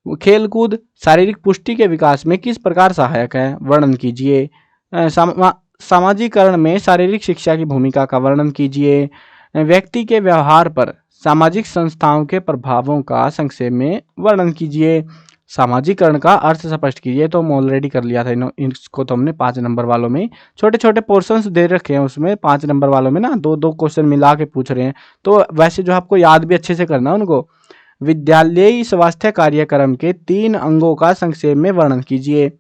खेलकूद शारीरिक पुष्टि के विकास में किस प्रकार सहायक है, वर्णन कीजिए। सामाजिकरण में शारीरिक शिक्षा की भूमिका का वर्णन कीजिए। व्यक्ति के व्यवहार पर सामाजिक संस्थाओं के प्रभावों का संक्षेप में वर्णन कीजिए। सामाजिकरण का अर्थ स्पष्ट कीजिए। तो हम ऑलरेडी कर लिया था इसको, तो हमने 5 नंबर वालों में छोटे छोटे पोर्शंस दे रखे हैं, उसमें 5 नंबर वालों में ना दो दो क्वेश्चन मिला के पूछ रहे हैं, तो वैसे जो आपको याद भी अच्छे से करना है उनको। विद्यालयी स्वास्थ्य कार्यक्रम के 3 अंगों का संक्षेप में वर्णन कीजिए।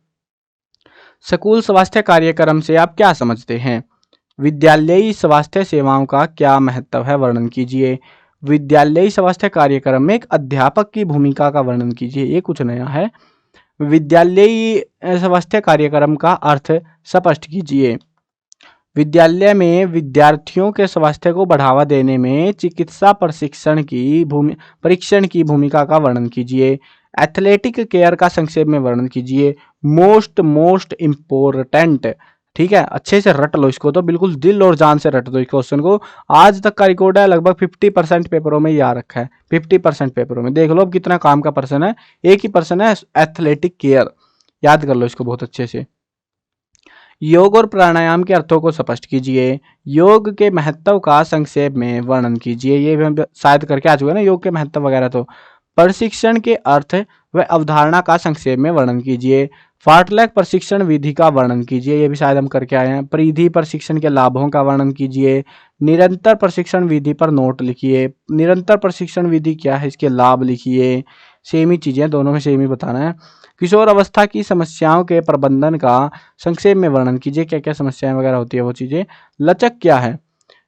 स्कूल स्वास्थ्य कार्यक्रम से आप क्या समझते हैं? विद्यालयी स्वास्थ्य सेवाओं का क्या महत्व है, वर्णन कीजिए। विद्यालयी स्वास्थ्य कार्यक्रम में एक अध्यापक की भूमिका का वर्णन कीजिए। ये कुछ नया है। विद्यालयी स्वास्थ्य कार्यक्रम का अर्थ स्पष्ट कीजिए। विद्यालय में विद्यार्थियों के स्वास्थ्य को बढ़ावा देने में चिकित्सा परीक्षण की भूमिका का वर्णन कीजिए। एथलेटिक केयर का संक्षेप में वर्णन कीजिए। मोस्ट इम्पोर्टेंट, ठीक है, अच्छे से रट लो इसको, तो बिल्कुल दिल और जान से रट दो इस क्वेश्चन को। आज तक का रिकॉर्ड है, लगभग 50% पेपरों में ये आ रखा है। 50% पेपरों में देख लो अब कितना काम का पर्सन है। एक ही पर्सन है, एथलेटिक केयर, याद कर लो इसको बहुत अच्छे से। योग और प्राणायाम के अर्थों को स्पष्ट कीजिए। योग के महत्व का संक्षेप में वर्णन कीजिए। ये भी हम शायद करके आ चुके हैं ना, योग के महत्व वगैरह। तो प्रशिक्षण के अर्थ व अवधारणा का संक्षेप में वर्णन कीजिए। फार्टलैक प्रशिक्षण विधि का वर्णन कीजिए। ये भी शायद हम करके आए हैं। परिधि प्रशिक्षण के लाभों का वर्णन कीजिए। निरंतर प्रशिक्षण विधि पर नोट लिखिए। निरंतर प्रशिक्षण विधि क्या है, इसके लाभ लिखिए। सेम ही चीजें, दोनों में सेम ही बताना है। किशोर अवस्था की समस्याओं के प्रबंधन का संक्षेप में वर्णन कीजिए। क्या क्या समस्याएं वगैरह होती है वो चीजें। लचक क्या है,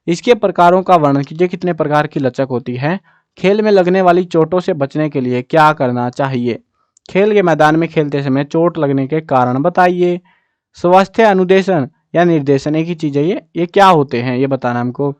इसके प्रकारों का वर्णन कीजिए। कितने प्रकार की लचक होती है। खेल में लगने वाली चोटों से बचने के लिए क्या करना चाहिए। खेल के मैदान में खेलते समय चोट लगने के कारण बताइए। स्वास्थ्य अनुदेशन या निर्देशन, एक ही चीज है ये क्या होते हैं ये बताना हमको।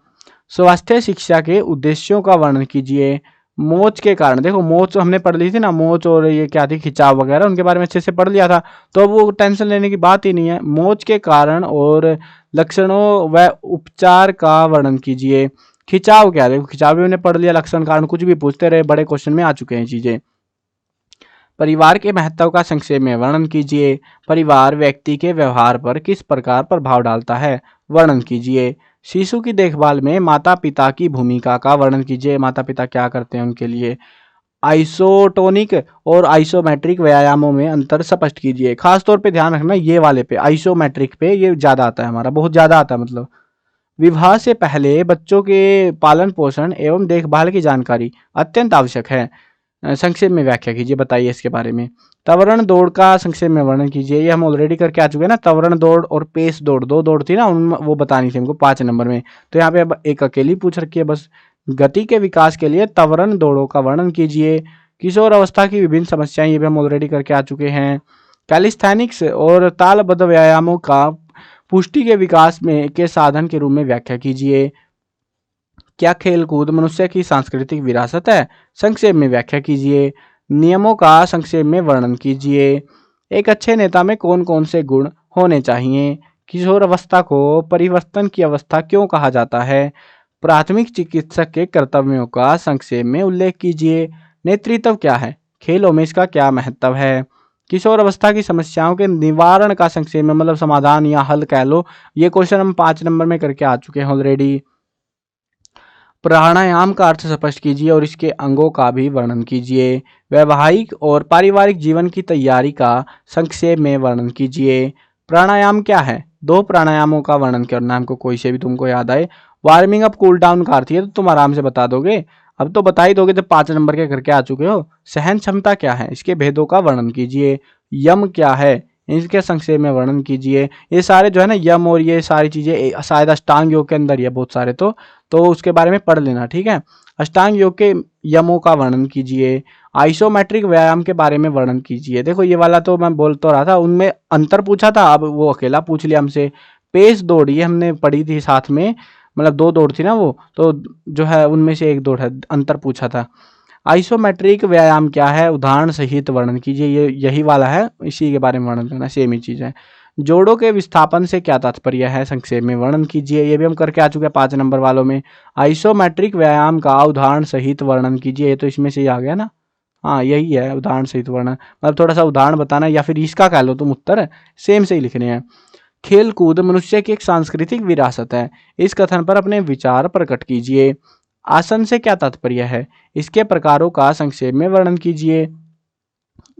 स्वास्थ्य शिक्षा के उद्देश्यों का वर्णन कीजिए। मोच के कारण, देखो मोच हमने पढ़ ली थी ना, मोच और ये क्या थी, खिंचाव वगैरह, उनके बारे में अच्छे से पढ़ लिया था, तो वो टेंशन लेने की बात ही नहीं है। मोच के कारण और लक्षणों व उपचार का वर्णन कीजिए। खिंचाव क्या है, देखो खिंचाव भी हमने पढ़ लिया, लक्षण कारण कुछ भी पूछते रहे, बड़े क्वेश्चन में आ चुके हैं चीजें। परिवार के महत्व का संक्षेप में वर्णन कीजिए। परिवार व्यक्ति के व्यवहार पर किस प्रकार प्रभाव डालता है, वर्णन कीजिए। शिशु की देखभाल में माता पिता की भूमिका का वर्णन कीजिए। माता पिता क्या करते हैं उनके लिए। आइसोटोनिक और आइसोमेट्रिक व्यायामों में अंतर स्पष्ट कीजिए। खास तौर पे ध्यान रखना ये वाले पे, आइसोमेट्रिक पे ये ज्यादा आता है, हमारा बहुत ज्यादा आता है मतलब। विवाह से पहले बच्चों के पालन पोषण एवं देखभाल की जानकारी अत्यंत आवश्यक है। संक्षेप में व्याख्या कीजिए, बताइए इसके बारे में। त्वरण दौड़ का संक्षेप में वर्णन कीजिए। ये हम ऑलरेडी करके आ चुके हैं ना, त्वरण दौड़ और पेस दौड़, दो दौड़ थी ना, उन वो बतानी थी हमको 5 नंबर में। तो यहाँ पे अब एक अकेली पूछ रखी है बस। गति के विकास के लिए त्वरण दौड़ों का वर्णन कीजिए। किशोर अवस्था की विभिन्न समस्याएं, ये भी हम ऑलरेडी करके आ चुके हैं। कैलिस्थेनिक्स और तालबद्ध व्यायामों का पुष्टि के विकास में के साधन के रूप में व्याख्या कीजिए। क्या खेलकूद मनुष्य की सांस्कृतिक विरासत है, संक्षेप में व्याख्या कीजिए। नियमों का संक्षेप में वर्णन कीजिए। एक अच्छे नेता में कौन कौन से गुण होने चाहिए। किशोर अवस्था को परिवर्तन की अवस्था क्यों कहा जाता है। प्राथमिक चिकित्सक के कर्तव्यों का संक्षेप में उल्लेख कीजिए। नेतृत्व क्या है, खेलों में इसका क्या महत्व है। किशोर अवस्था की समस्याओं के निवारण का संक्षेप में, मतलब समाधान या हल कह लो। ये क्वेश्चन हम 5 नंबर में करके आ चुके हैं ऑलरेडी। प्राणायाम का अर्थ स्पष्ट कीजिए और इसके अंगों का भी वर्णन कीजिए। वैवाहिक और पारिवारिक जीवन की तैयारी का संक्षेप में वर्णन कीजिए। प्राणायाम क्या है, 2 प्राणायामों का वर्णन करना हमको, कोई से भी तुमको याद आए। वार्मिंग अप कूल डाउन का अर्थ है, तो तुम आराम से बता दोगे, अब तो बता ही दोगे जब 5 नंबर के करके आ चुके हो। सहन क्षमता क्या है, इसके भेदों का वर्णन कीजिए। यम क्या है, इसके संक्षेप में वर्णन कीजिए। ये सारे जो है ना यम और ये सारी चीजें शायद अष्टांग योग के अंदर ही है बहुत सारे, तो उसके बारे में पढ़ लेना, ठीक है। अष्टांग योग के यमों का वर्णन कीजिए। आइसोमेट्रिक व्यायाम के बारे में वर्णन कीजिए। देखो ये वाला तो मैं बोल तो रहा था, उनमें अंतर पूछा था, अब वो अकेला पूछ लिया हमसे। पेस दौड़ ये हमने पढ़ी थी साथ में, मतलब 2 दौड़ थी ना वो, तो जो है उनमें से एक दौड़ है, अंतर पूछा था। आइसोमेट्रिक व्यायाम क्या है, उदाहरण सहित वर्णन कीजिए। ये यही वाला है, इसी के बारे में वर्णन करना, सेम ही चीज है। जोड़ों के विस्थापन से क्या तात्पर्य है, संक्षेप में वर्णन कीजिए। ये भी हम करके आ चुके हैं 5 नंबर वालों में। आइसोमेट्रिक व्यायाम का उदाहरण सहित वर्णन कीजिए, ये तो इसमें से ही आ गया ना, हाँ यही है, उदाहरण सहित वर्णन, मतलब थोड़ा सा उदाहरण बताना या फिर इसका कह लो तुम उत्तर, सेम से ही लिखने हैं। खेल कूद मनुष्य की एक सांस्कृतिक विरासत है। इस कथन पर अपने विचार प्रकट कीजिए। आसन से क्या तात्पर्य है? इसके प्रकारों का संक्षेप में वर्णन कीजिए।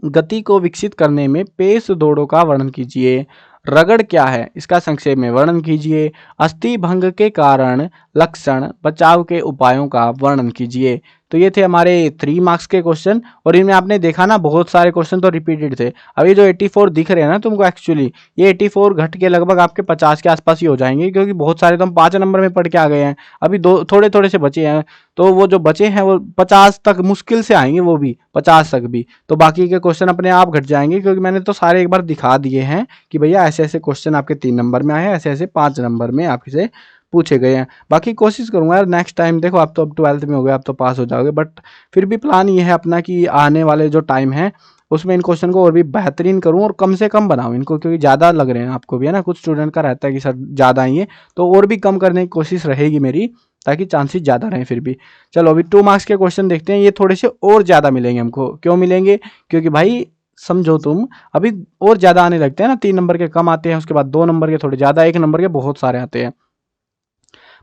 गति को विकसित करने में पेश दौड़ों का वर्णन कीजिए। रगड़ क्या है? इसका संक्षेप में वर्णन कीजिए। अस्थि भंग के कारण, लक्षण, बचाव के उपायों का वर्णन कीजिए। तो ये थे हमारे 3 मार्क्स के क्वेश्चन, और इनमें आपने देखा ना बहुत सारे क्वेश्चन तो रिपीटेड थे। अभी जो 84 दिख रहे हैं ना तुमको, एक्चुअली ये 84 घट के लगभग आपके 50 के आसपास ही हो जाएंगे, क्योंकि बहुत सारे तो हम 5 नंबर में पढ़ के आ गए हैं। अभी दो थोड़े थोड़े से बचे हैं, तो वो जो बचे हैं वो 50 तक मुश्किल से आएंगे, वो भी 50 तक भी। तो बाकी के क्वेश्चन अपने आप घट जाएंगे, क्योंकि मैंने तो सारे एक बार दिखा दिए हैं कि भैया ऐसे ऐसे क्वेश्चन आपके 3 नंबर में आए हैं, ऐसे ऐसे 5 नंबर में आपसे पूछे गए हैं। बाकी कोशिश करूंगा यार नेक्स्ट टाइम, देखो आप तो अब 12th में हो गए, आप तो पास हो जाओगे, बट फिर भी प्लान ये है अपना कि आने वाले जो टाइम है उसमें इन क्वेश्चन को और भी बेहतरीन करूं और कम से कम बनाऊं इनको, क्योंकि ज़्यादा लग रहे हैं आपको भी है ना, कुछ स्टूडेंट का रहता है कि सर ज़्यादा आइए, तो और भी कम करने की कोशिश रहेगी मेरी, ताकि चांसेस ज़्यादा रहें फिर भी। चलो अभी 2 मार्क्स के क्वेश्चन देखते हैं, ये थोड़े से और ज़्यादा मिलेंगे हमको। क्यों मिलेंगे? क्योंकि भाई समझो तुम, अभी और ज़्यादा आने लगते हैं ना, 3 नंबर के कम आते हैं, उसके बाद 2 नंबर के थोड़े ज़्यादा, 1 नंबर के बहुत सारे आते हैं।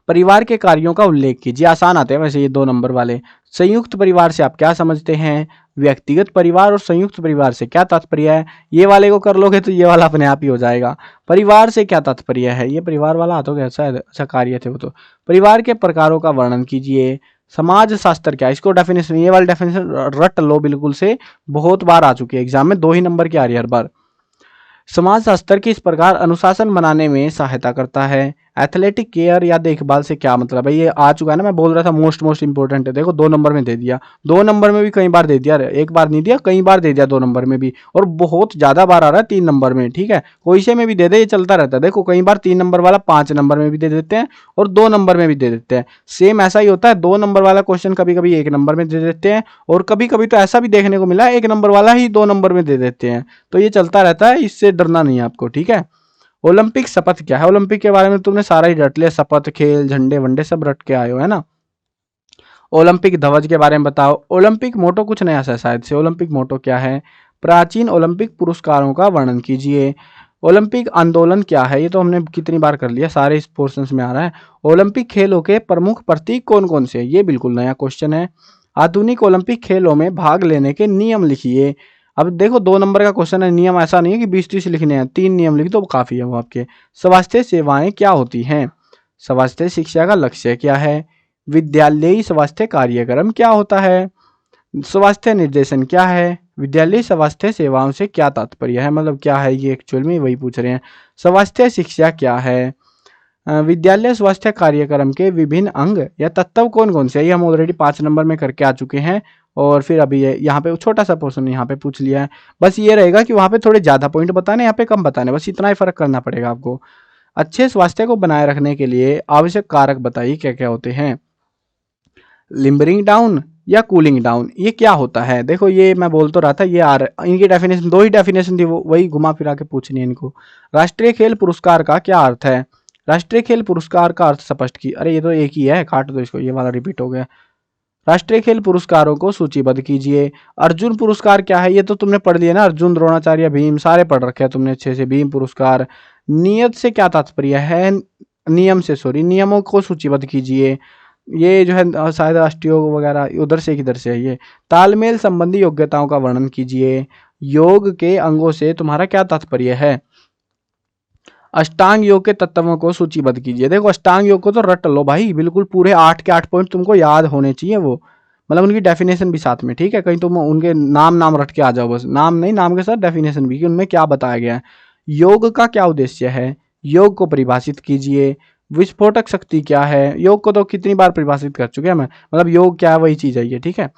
परिवार के कार्यों का उल्लेख कीजिए। आसान आते हैं वैसे ये 2 नंबर वाले। संयुक्त परिवार से आप क्या समझते हैं? व्यक्तिगत परिवार और संयुक्त परिवार से क्या तात्पर्य है? ये वाले को कर लोगे तो ये वाला अपने आप ही हो जाएगा। परिवार से क्या तात्पर्य है? ये परिवार वाला आता होगा शायद, अच्छा कार्य थे वो तो। परिवार के प्रकारों का वर्णन कीजिए। समाज शास्त्र क्या है? इसको डेफिनेशन, ये वाली डेफिनेशन रट लो बिल्कुल से, बहुत बार आ चुकी है एग्जाम में, 2 ही नंबर की आ रही है हर बार। समाजशास्त्र किस प्रकार अनुशासन बनाने में सहायता करता है? एथलेटिक केयर या देखभाल से क्या मतलब है? ये आ चुका है ना, मैं बोल रहा था मोस्ट इंपोर्टेंट है। देखो 2 नंबर में दे दिया, 2 नंबर में भी कई बार दे दिया, एक बार नहीं दिया, कई बार दे दिया 2 नंबर में भी, और बहुत ज्यादा बार आ रहा है 3 नंबर में। ठीक है, कोई से में भी दे दे, ये चलता रहता है। देखो कई बार 3 नंबर वाला 5 नंबर में भी दे देते हैं और 2 नंबर में भी दे देते हैं। सेम ऐसा ही होता है, 2 नंबर वाला क्वेश्चन कभी कभी 1 नंबर में दे देते हैं, और कभी कभी तो ऐसा भी देखने को मिला है 1 नंबर वाला ही 2 नंबर में दे देते हैं। तो ये चलता रहता है, इससे डरना नहीं है आपको। ठीक है, ओलंपिक शपथ क्या है? ओलंपिक के बारे में तुमने सारा ही रट लिया, शपथ, खेल, झंडे वंडे सब रट के आए हो है ना। ओलंपिक ध्वज के बारे में बताओ। ओलंपिक मोटो कुछ नया सा शायद से, ओलंपिक मोटो क्या है? प्राचीन ओलंपिक पुरस्कारों का वर्णन कीजिए। ओलंपिक आंदोलन क्या है? ये तो हमने कितनी बार कर लिया, सारे इस पोर्शन में आ रहा है। ओलंपिक खेलों के प्रमुख प्रतीक कौन कौन से? ये बिल्कुल नया क्वेश्चन है। आधुनिक ओलंपिक खेलों में भाग लेने के नियम लिखिए। अब देखो 2 नंबर का क्वेश्चन है, नियम ऐसा नहीं है कि 20-30 लिखने हैं, 3 नियम लिख दो काफी है वो आपके। स्वास्थ्य सेवाएं क्या होती हैं? स्वास्थ्य शिक्षा का लक्ष्य क्या है? विद्यालयी स्वास्थ्य कार्यक्रम क्या होता है? स्वास्थ्य निर्देशन क्या है? विद्यालय स्वास्थ्य सेवाओं से क्या तात्पर्य है? मतलब क्या है ये, एक्चुअल में वही पूछ रहे हैं। स्वास्थ्य शिक्षा क्या है? विद्यालय स्वास्थ्य कार्यक्रम के विभिन्न अंग या तत्व कौन कौन से? ये हम ऑलरेडी 5 नंबर में करके आ चुके हैं, और फिर अभी यहाँ पे छोटा सा पोर्शन यहाँ पे पूछ लिया है। बस ये रहेगा कि वहाँ पे थोड़े ज़्यादा पॉइंट बताने, यहाँ पे कम बताने, बस इतना ही फर्क करना पड़ेगा आपको। अच्छे स्वास्थ्य को बनाए रखने के लिए आवश्यक कारक बताइए क्या क्या होते हैं? लिम्बरिंग डाउन या कूलिंग डाउन, ये क्या होता है? देखो ये मैं बोल तो रहा था, ये आ रहा, इनकी डेफिनेशन 2 ही डेफिनेशन थी, वो वही घुमा फिरा के पूछनी है इनको। राष्ट्रीय खेल पुरस्कार का क्या अर्थ है? राष्ट्रीय खेल पुरस्कार का अर्थ स्पष्ट की, अरे ये तो एक ही है, काट दो इसको, ये वाला रिपीट हो गया। राष्ट्रीय खेल पुरस्कारों को सूचीबद्ध कीजिए। अर्जुन पुरस्कार क्या है? ये तो तुमने पढ़ लिया ना, अर्जुन, द्रोणाचार्य, भीम, सारे पढ़ रखे हैं तुमने अच्छे से। भीम पुरस्कार। नियत से क्या तात्पर्य है? नियम से, सॉरी, नियमों को सूचीबद्ध कीजिए। ये जो है शायद राष्ट्रीय योग वगैरह उधर से किधर से है ये। तालमेल संबंधी योग्यताओं का वर्णन कीजिए। योग के अंगों से तुम्हारा क्या तात्पर्य है? अष्टांग योग के तत्वों को सूचीबद्ध कीजिए। देखो अष्टांग योग को तो रट लो भाई, बिल्कुल पूरे 8 के 8 पॉइंट तुमको याद होने चाहिए, वो मतलब उनकी डेफिनेशन भी साथ में। ठीक है, कहीं तुम उनके नाम रट के आ जाओ, बस नाम नहीं, नाम के साथ डेफिनेशन भी कि उनमें क्या बताया गया है। योग का क्या उद्देश्य है? योग को परिभाषित कीजिए। विस्फोटक शक्ति क्या है? योग को तो कितनी बार परिभाषित कर चुके हैं मैं, मतलब योग क्या है वही चीज है ये। ठीक है,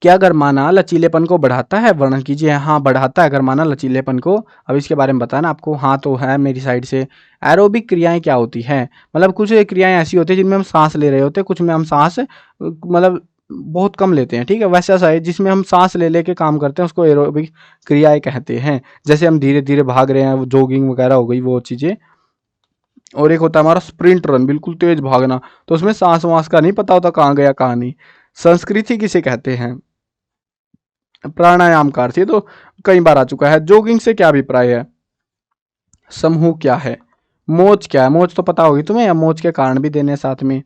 क्या गरमाना लचीलेपन को बढ़ाता है? वर्णन कीजिए। हाँ बढ़ाता है गरमाना लचीलेपन को। अब इसके बारे में बताना आपको, हाँ तो है मेरी साइड से। एरोबिक क्रियाएं क्या होती हैं? मतलब कुछ क्रियाएं ऐसी होती है जिनमें हम सांस ले रहे होते हैं, कुछ में हम सांस मतलब बहुत कम लेते हैं। ठीक है, वैसा सा है जिसमें हम सांस ले लेके काम करते हैं, उसको एरोबिक क्रियाएं कहते हैं। जैसे हम धीरे धीरे भाग रहे हैं, जॉगिंग वगैरह हो गई वो चीजें। और एक होता है हमारा स्प्रिंट रन, बिल्कुल तेज भागना, तो उसमें सांस वास का नहीं पता होता कहाँ गया कहाँ नहीं। संस्कृति किसे कहते हैं? प्राणायाम का अर्थ, ये तो कई बार आ चुका है। जॉगिंग से क्या अभिप्राय है? समूह क्या है? मौज क्या है? मौज तो पता होगी तुम्हें, या मौज के कारण भी देने साथ में।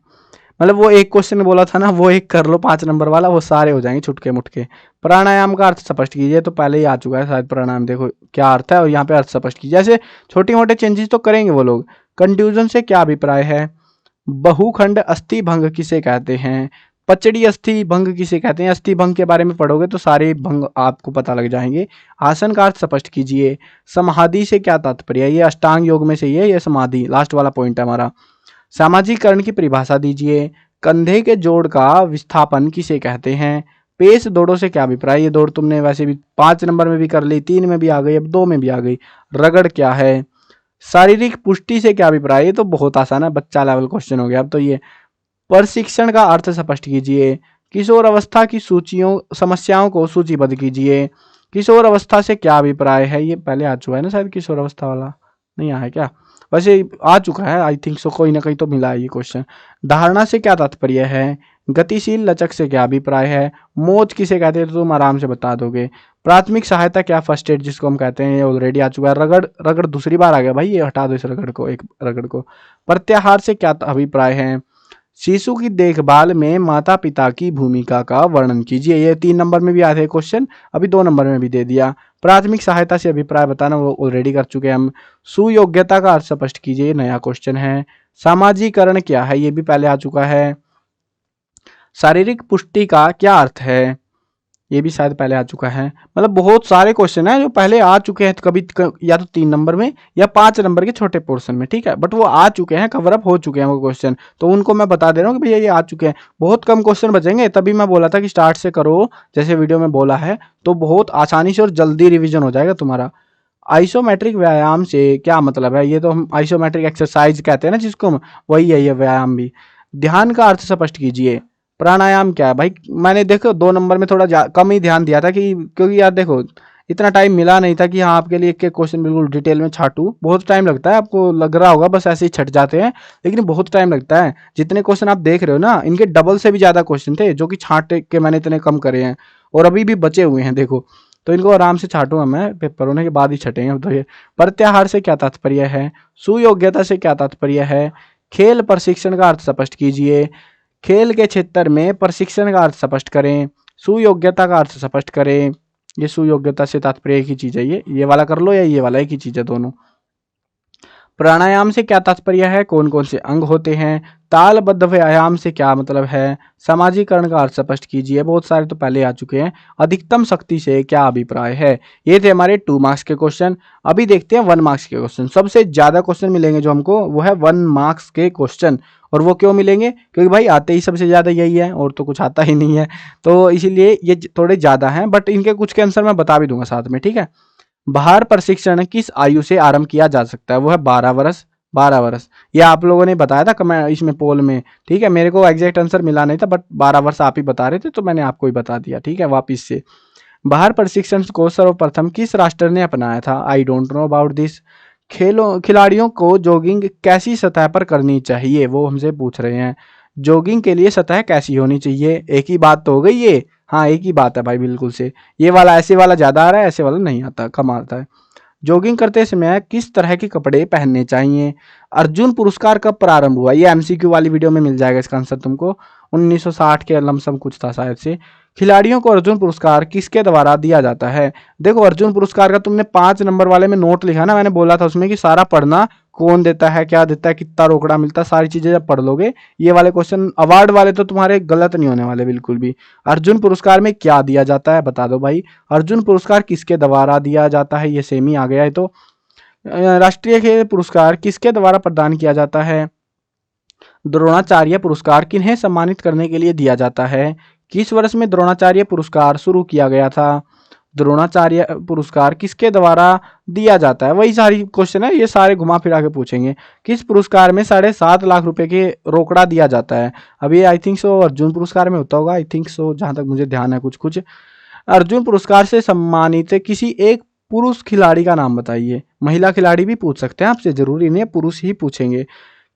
मतलब वो एक क्वेश्चन बोला था ना, वो एक कर लो 5 नंबर वाला, वो सारे हो जाएंगे छुटके मुटके। प्राणायाम का अर्थ स्पष्ट कीजिए, तो पहले ही आ चुका है शायद प्राणायाम, देखो क्या अर्थ है और यहाँ पे अर्थ स्पष्ट कीजिए। ऐसे छोटे मोटे चेंजेस तो करेंगे वो लोग। कंट्यूजन से क्या अभिप्राय है? बहुखंड अस्थि भंग किसे कहते हैं? पचड़ी अस्थि भंग किसे कहते हैं? अस्थि भंग के बारे में पढ़ोगे तो सारे भंग आपको पता लग जाएंगे। आसन का अर्थ स्पष्ट कीजिए। समाधि से क्या तात्पर्य है? ये अष्टांग योग में से ये समाधि लास्ट वाला पॉइंट है हमारा। सामाजिकरण की परिभाषा दीजिए। कंधे के जोड़ का विस्थापन किसे कहते हैं? पेश दौड़ों से क्या अभिप्राय? ये दौड़ तुमने वैसे भी 5 नंबर में भी कर ली, 3 में भी आ गई, अब 2 में भी आ गई। रगड़ क्या है? शारीरिक पुष्टि से क्या अभिप्राय? ये तो बहुत आसान है, बच्चा लेवल क्वेश्चन हो गया अब तो ये। प्रशिक्षण का अर्थ स्पष्ट कीजिए। किशोर अवस्था की सूचियों समस्याओं को सूचीबद्ध कीजिए। किशोर अवस्था से क्या अभिप्राय है? ये पहले आ चुका है ना शायद, किशोर अवस्था वाला नहीं आया क्या? वैसे आ चुका है आई थिंक सो, कोई ना कहीं तो मिला है ये क्वेश्चन। धारणा से क्या तात्पर्य है? गतिशील लचक से क्या अभिप्राय है? मौज किसे कहते हैं? तो तुम आराम से बता दोगे। प्राथमिक सहायता क्या फर्स्ट एड जिसको हम कहते हैं, ये ऑलरेडी आ चुका है। रगड़, रगड़ दूसरी बार आ गया भाई, ये हटा दो इस रगड़ को, एक रगड़ को। प्रत्याहार से क्या अभिप्राय है? शिशु की देखभाल में माता पिता की भूमिका का वर्णन कीजिए। ये 3 नंबर में भी आए थे क्वेश्चन, अभी 2 नंबर में भी दे दिया। प्राथमिक सहायता से अभिप्राय बताना, वो ऑलरेडी कर चुके हैं हम। सुयोग्यता का अर्थ स्पष्ट कीजिए, नया क्वेश्चन है। सामाजिकरण क्या है? ये भी पहले आ चुका है। शारीरिक पुष्टि का क्या अर्थ है? ये भी शायद पहले आ चुका है। मतलब बहुत सारे क्वेश्चन हैं जो पहले आ चुके हैं, कभी या तो 3 नंबर में या 5 नंबर के छोटे पोर्शन में, ठीक है, बट वो आ चुके हैं, कवर अप हो चुके हैं वो क्वेश्चन, तो उनको मैं बता दे रहा हूँ कि भैया ये आ चुके हैं। बहुत कम क्वेश्चन बचेंगे, तभी मैं बोला था कि स्टार्ट से करो, जैसे वीडियो में बोला है, तो बहुत आसानी से और जल्दी रिविजन हो जाएगा तुम्हारा। आइसोमेट्रिक व्यायाम से क्या मतलब है? ये तो हम आइसोमेट्रिक एक्सरसाइज कहते हैं ना जिसको हम, वही है ये व्यायाम भी। ध्यान का अर्थ स्पष्ट कीजिए। प्राणायाम क्या है भाई? मैंने देखो 2 नंबर में थोड़ा कम ही ध्यान दिया था, कि क्योंकि यार देखो इतना टाइम मिला नहीं था कि हाँ आपके लिए एक एक क्वेश्चन बिल्कुल डिटेल में छाटूं। बहुत टाइम लगता है, आपको लग रहा होगा बस ऐसे ही छट जाते हैं, लेकिन बहुत टाइम लगता है। जितने क्वेश्चन आप देख रहे हो ना, इनके डबल से भी ज्यादा क्वेश्चन थे जो कि छाट के मैंने इतने कम करे हैं, और अभी भी बचे हुए हैं देखो। तो इनको आराम से छाटूंगा मैं, पेपर होने के बाद ही छटेंगे अब तो ये। प्रत्याहार से क्या तात्पर्य है? सुयोग्यता से क्या तात्पर्य है? खेल प्रशिक्षण का अर्थ स्पष्ट कीजिए। खेल के क्षेत्र में प्रशिक्षण का अर्थ स्पष्ट करें। सुयोग्यता का अर्थ स्पष्ट करें। ये सुयोग्यता से तात्पर्य एक ही चीज है, ये वाला कर लो या ये वाला, एक ही चीज है दोनों। प्राणायाम से क्या तात्पर्य है? कौन कौन से अंग होते हैं? तालबद्ध व्यायाम से क्या मतलब है? सामाजिकरण का अर्थ स्पष्ट कीजिए। बहुत सारे तो पहले आ चुके हैं। अधिकतम शक्ति से क्या अभिप्राय है? ये थे हमारे 2 मार्क्स के क्वेश्चन। अभी देखते हैं 1 मार्क्स के क्वेश्चन। सबसे ज्यादा क्वेश्चन मिलेंगे जो हमको, वो है 1 मार्क्स के क्वेश्चन। और वो क्यों मिलेंगे? क्योंकि भाई आते ही सबसे ज्यादा यही है, और तो कुछ आता ही नहीं है, तो इसीलिए ये थोड़े ज्यादा हैं, बट इनके कुछ के आंसर मैं बता भी दूंगा साथ में, ठीक है। बाहर प्रशिक्षण किस आयु से आरंभ किया जा सकता है? वो है 12 वर्ष। 12 वर्ष ये आप लोगों ने बताया था कमेंट इसमें, पोल में, ठीक है। मेरे को एग्जैक्ट आंसर मिला नहीं था, बट 12 वर्ष आप ही बता रहे थे, तो मैंने आपको ही बता दिया, ठीक है, वापिस से। बाहर प्रशिक्षण को सर्वप्रथम किस राष्ट्र ने अपनाया था? I don't know about this. खिलाड़ियों को जॉगिंग कैसी सतह पर करनी चाहिए? वो हमसे पूछ रहे हैं। जॉगिंग के लिए सतह कैसी होनी चाहिए? एक ही बात तो हो गई ये। हाँ एक ही बात है भाई, बिल्कुल से। ये वाला ऐसे वाला ज्यादा आ रहा है, ऐसे वाला नहीं आता, कम आता है। जॉगिंग करते समय किस तरह के कपड़े पहनने चाहिए? अर्जुन पुरस्कार कब प्रारंभ हुआ? ये एमसीक्यू वाली वीडियो में मिल जाएगा इसका आंसर तुमको। 1960 के लमसम कुछ था शायद से। खिलाड़ियों को अर्जुन पुरस्कार किसके द्वारा दिया जाता है? देखो अर्जुन पुरस्कार का तुमने 5 नंबर वाले में नोट लिखा ना, मैंने बोला था उसमें कि सारा पढ़ना, कौन देता है, क्या देता है, कितना रोकड़ा मिलता है, सारी चीजें जब पढ़ लोगे, ये वाले क्वेश्चन अवार्ड वाले तो तुम्हारे गलत नहीं होने वाले बिल्कुल भी। अर्जुन पुरस्कार में क्या दिया जाता है बता दो भाई। अर्जुन पुरस्कार किसके द्वारा दिया जाता है? ये सेम ही आ गया है। तो राष्ट्रीय खेल पुरस्कार किसके द्वारा प्रदान किया जाता है? द्रोणाचार्य पुरस्कार किन्हें सम्मानित करने के लिए दिया जाता है? किस वर्ष में द्रोणाचार्य पुरस्कार शुरू किया गया था? द्रोणाचार्य पुरस्कार किसके द्वारा दिया जाता है? वही सारी क्वेश्चन है, ये सारे घुमा फिरा के पूछेंगे। किस पुरस्कार में 7.5 लाख रुपए के रोकड़ा दिया जाता है? अभी आई थिंक सो अर्जुन पुरस्कार में होता होगा, आई थिंक सो, जहां तक मुझे ध्यान है कुछ कुछ। अर्जुन पुरस्कार से सम्मानित किसी एक पुरुष खिलाड़ी का नाम बताइए। महिला खिलाड़ी भी पूछ सकते हैं आपसे, जरूरी नहीं है पुरुष ही पूछेंगे।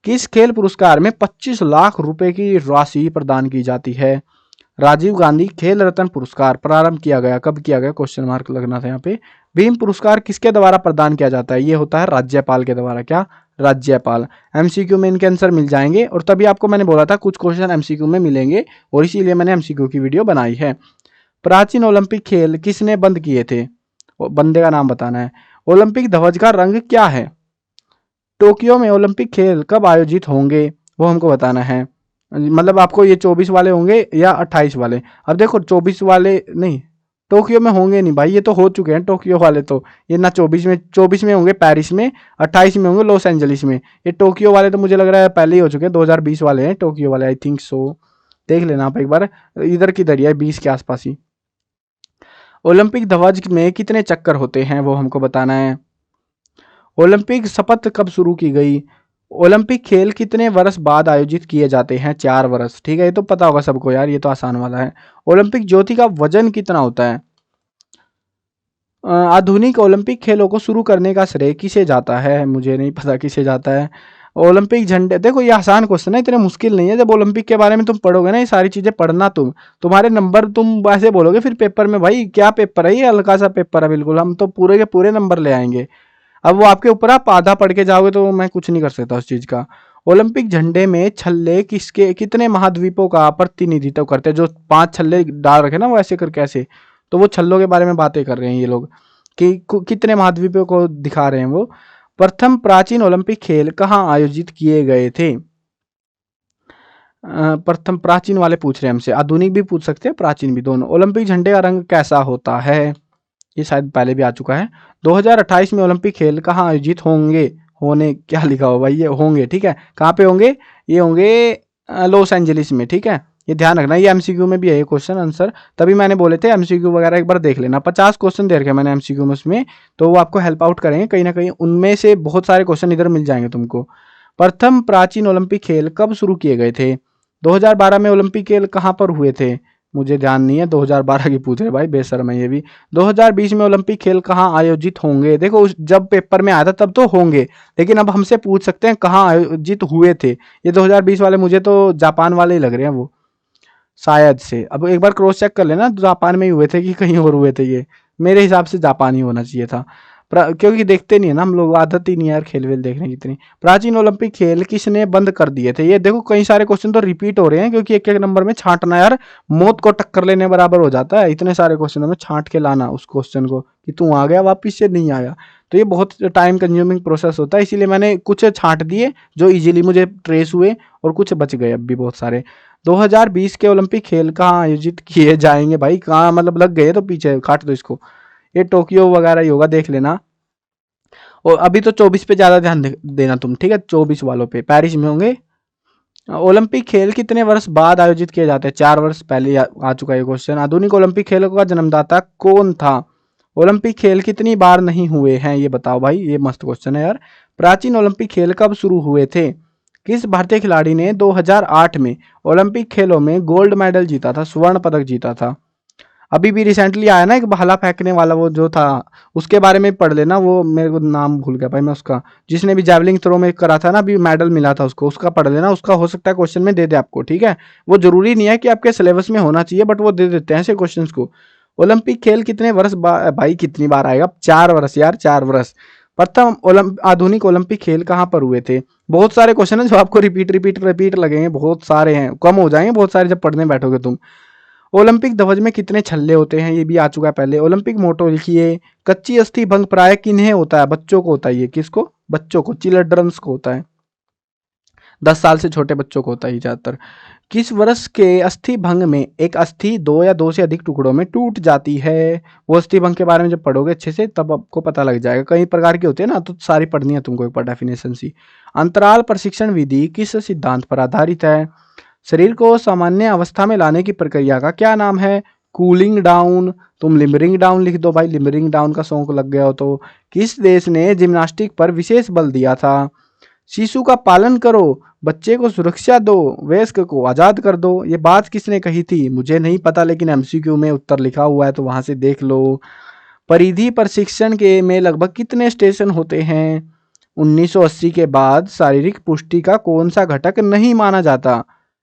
किस खेल पुरस्कार में 25 लाख रुपए की राशि प्रदान की जाती है? राजीव गांधी खेल रत्न पुरस्कार प्रारंभ किया गया, कब किया गया, क्वेश्चन मार्क लगना था यहाँ पे। भीम पुरस्कार किसके द्वारा प्रदान किया जाता है, ये होता है राज्यपाल के द्वारा, क्या, राज्यपाल। एमसीक्यू में इनके आंसर मिल जाएंगे, और तभी आपको मैंने बोला था कुछ क्वेश्चन एमसीक्यू में मिलेंगे, और इसीलिए मैंने एमसीक्यू की वीडियो बनाई है। प्राचीन ओलंपिक खेल किसने बंद किए थे, बंदे का नाम बताना है। ओलंपिक ध्वज का रंग क्या है। टोक्यो में ओलंपिक खेल कब आयोजित होंगे, वो हमको बताना है। मतलब आपको ये 24 वाले होंगे या 28 वाले। अब देखो 24 वाले नहीं, टोक्यो में होंगे नहीं भाई, ये तो हो चुके हैं टोक्यो वाले तो। ये ना 24 में होंगे पेरिस में, 28 में होंगे लॉस एंजलिस में। ये टोक्यो वाले तो मुझे लग रहा है पहले ही हो चुके हैं, 2020 वाले हैं टोक्यो वाले, आई थिंक सो। देख लेना आप एक बार, इधर की दरिया 20 के आसपास ही। ओलंपिक ध्वज में कितने चक्कर होते हैं, वो हमको बताना है। ओलंपिक शपथ कब शुरू की गई। ओलंपिक खेल कितने वर्ष बाद आयोजित किए जाते हैं, 4 वर्ष। ठीक है, ये तो पता होगा सबको यार, ये तो आसान वाला है। ओलंपिक ज्योति का वजन कितना होता है। आधुनिक ओलंपिक खेलों को शुरू करने का श्रेय किसे जाता है, मुझे नहीं पता किसे जाता है। ओलंपिक झंडे, देखो ये आसान क्वेश्चन है, इतने मुश्किल नहीं है। जब ओलंपिक के बारे में तुम पढ़ोगे ना, ये सारी चीजें पढ़ना तुम्हारे नंबर, तुम ऐसे बोलोगे फिर पेपर में, भाई क्या पेपर है ये, हल्का सा पेपर है बिल्कुल, हम तो पूरे के पूरे नंबर ले आएंगे। अब वो आपके ऊपर, आप आधा पढ़ के जाओगे तो मैं कुछ नहीं कर सकता उस चीज का। ओलंपिक झंडे में छल्ले किसके कितने महाद्वीपों का प्रतिनिधित्व करते हैं। जो 5 छल्ले डाल रखे ना वो ऐसे करके ऐसे, तो वो छल्लों के बारे में बातें कर रहे हैं ये लोग कि कितने महाद्वीपों को दिखा रहे हैं वो। प्रथम प्राचीन ओलंपिक खेल कहाँ आयोजित किए गए थे। प्रथम प्राचीन वाले पूछ रहे हैं हमसे, आधुनिक भी पूछ सकते हैं प्राचीन भी, दोनों। ओलंपिक झंडे का रंग कैसा होता है, ये शायद पहले भी आ चुका है। 2028 में ओलंपिक खेल कहाँ आयोजित होंगे, होने क्या लिखा हो भाई, ये होंगे, ठीक है, कहाँ पे होंगे, ये होंगे लॉस एंजलिस में, ठीक है, ये ध्यान रखना। ये एमसीक्यू में भी है ये क्वेश्चन आंसर, तभी मैंने बोले थे एमसीक्यू वगैरह एक बार देख लेना। 50 क्वेश्चन दे रखे मैंने एमसीक्यू में उसमें, तो वो आपको हेल्प आउट करेंगे कहीं ना कहीं, उनमें से बहुत सारे क्वेश्चन इधर मिल जाएंगे तुमको। प्रथम प्राचीन ओलंपिक खेल कब शुरू किए गए थे। 2012 में ओलंपिक खेल कहाँ पर हुए थे, मुझे ध्यान नहीं है, 2012 की पूछ रहे भाई, बेशर्म है ये भी। 2020 में ओलंपिक खेल कहाँ आयोजित होंगे। देखो जब पेपर में आया था तब तो होंगे, लेकिन अब हमसे पूछ सकते हैं कहाँ आयोजित हुए थे। ये 2020 वाले मुझे तो जापान वाले ही लग रहे हैं वो, शायद से। अब एक बार क्रॉस चेक कर लेना, जापान में ही हुए थे कि कहीं और हुए थे। ये मेरे हिसाब से जापान ही होना चाहिए था, क्योंकि देखते नहीं है ना हम लोग, आदत ही नहीं है यार खेल वेल देखने की इतनी। प्राचीन ओलंपिक खेल किसने बंद कर दिए थे। ये देखो कई सारे क्वेश्चन तो रिपीट हो रहे हैं, क्योंकि एक एक नंबर में छांटना यार मौत को टक्कर लेने बराबर हो जाता है। इतने सारे क्वेश्चनों में छांट के लाना उस क्वेश्चन को कि तू आ गया वापिस से नहीं आया, तो ये बहुत टाइम कंज्यूमिंग प्रोसेस होता है। इसीलिए मैंने कुछ छांट दिए जो इजीली मुझे ट्रेस हुए, और कुछ बच गए अब भी बहुत सारे। 2020 के ओलंपिक खेल कहाँ आयोजित किए जाएंगे भाई, कहाँ मतलब लग गए तो पीछे काट दो इसको, ये टोक्यो वगैरह ही होगा, देख लेना। और अभी तो 24 पे ज्यादा ध्यान देना तुम, ठीक है, 24 वालों पे पेरिस में होंगे। ओलंपिक खेल कितने वर्ष बाद आयोजित किए जाते हैं, 4 वर्ष पहले आ चुका है ये क्वेश्चन। आधुनिक ओलंपिक खेलों का जन्मदाता कौन था। ओलंपिक खेल कितनी बार नहीं हुए हैं, ये बताओ भाई, ये मस्त क्वेश्चन है यार। प्राचीन ओलंपिक खेल कब शुरू हुए थे। किस भारतीय खिलाड़ी ने 2008 में ओलंपिक खेलों में गोल्ड मेडल जीता था, स्वर्ण पदक जीता था। अभी भी रिसेंटली आया ना एक भाला फेंकने वाला, वो जो था, उसके बारे में पढ़ लेना। वो मेरे को नाम भूल गया भाई मैं उसका, जिसने भी जैवलिंग थ्रो में करा था ना, अभी मेडल मिला था उसको, उसका पढ़ लेना। उसका हो सकता है क्वेश्चन में दे दे आपको, ठीक है। वो जरूरी नहीं है कि आपके सिलेबस में होना चाहिए, बट वो दे देते हैं ऐसे क्वेश्चन को। ओलंपिक खेल कितने वर्ष भाई कितनी बार आएगा, 4 वर्ष यार, 4 वर्ष। प्रथम आधुनिक ओलंपिक खेल कहाँ पर हुए थे। बहुत सारे क्वेश्चन है जो आपको रिपीट लगेंगे, बहुत सारे हैं, कम हो जाएंगे बहुत सारे जब पढ़ने बैठोगे तुम। ओलंपिक ध्वज में कितने छल्ले होते हैं, ये भी आ चुका है पहले। ओलंपिक मोटो लिखिए। कच्ची अस्थि भंग प्राय किन्हें होता है, बच्चों को होता है ये, किसको, बच्चों को, चिल्ड्रंस को होता है, 10 साल से छोटे बच्चों को होता है ज्यादातर। किस वर्ष के अस्थि भंग में एक अस्थि 2 या 2 से अधिक टुकड़ों में टूट जाती है। वो अस्थि भंग के बारे में जब पढ़ोगे अच्छे से तब आपको पता लग जाएगा, कई प्रकार की होती है ना, तो सारी पढ़नी है तुमको एक बार डेफिनेशन सी। अंतराल प्रशिक्षण विधि किस सिद्धांत पर आधारित है। शरीर को सामान्य अवस्था में लाने की प्रक्रिया का क्या नाम है, कूलिंग डाउन। तुम लिमरिंग डाउन लिख दो भाई, लिमरिंग डाउन का शौक लग गया हो तो। किस देश ने जिम्नास्टिक पर विशेष बल दिया था। शिशु का पालन करो, बच्चे को सुरक्षा दो, वयस्क को आजाद कर दो। ये बात किसने कही थी, मुझे नहीं पता, लेकिन एमसीक्यू में उत्तर लिखा हुआ है तो वहां से देख लो। परिधि प्रशिक्षण के में लगभग कितने स्टेशन होते हैं। 1980 के बाद शारीरिक पुष्टि का कौन सा घटक नहीं माना जाता।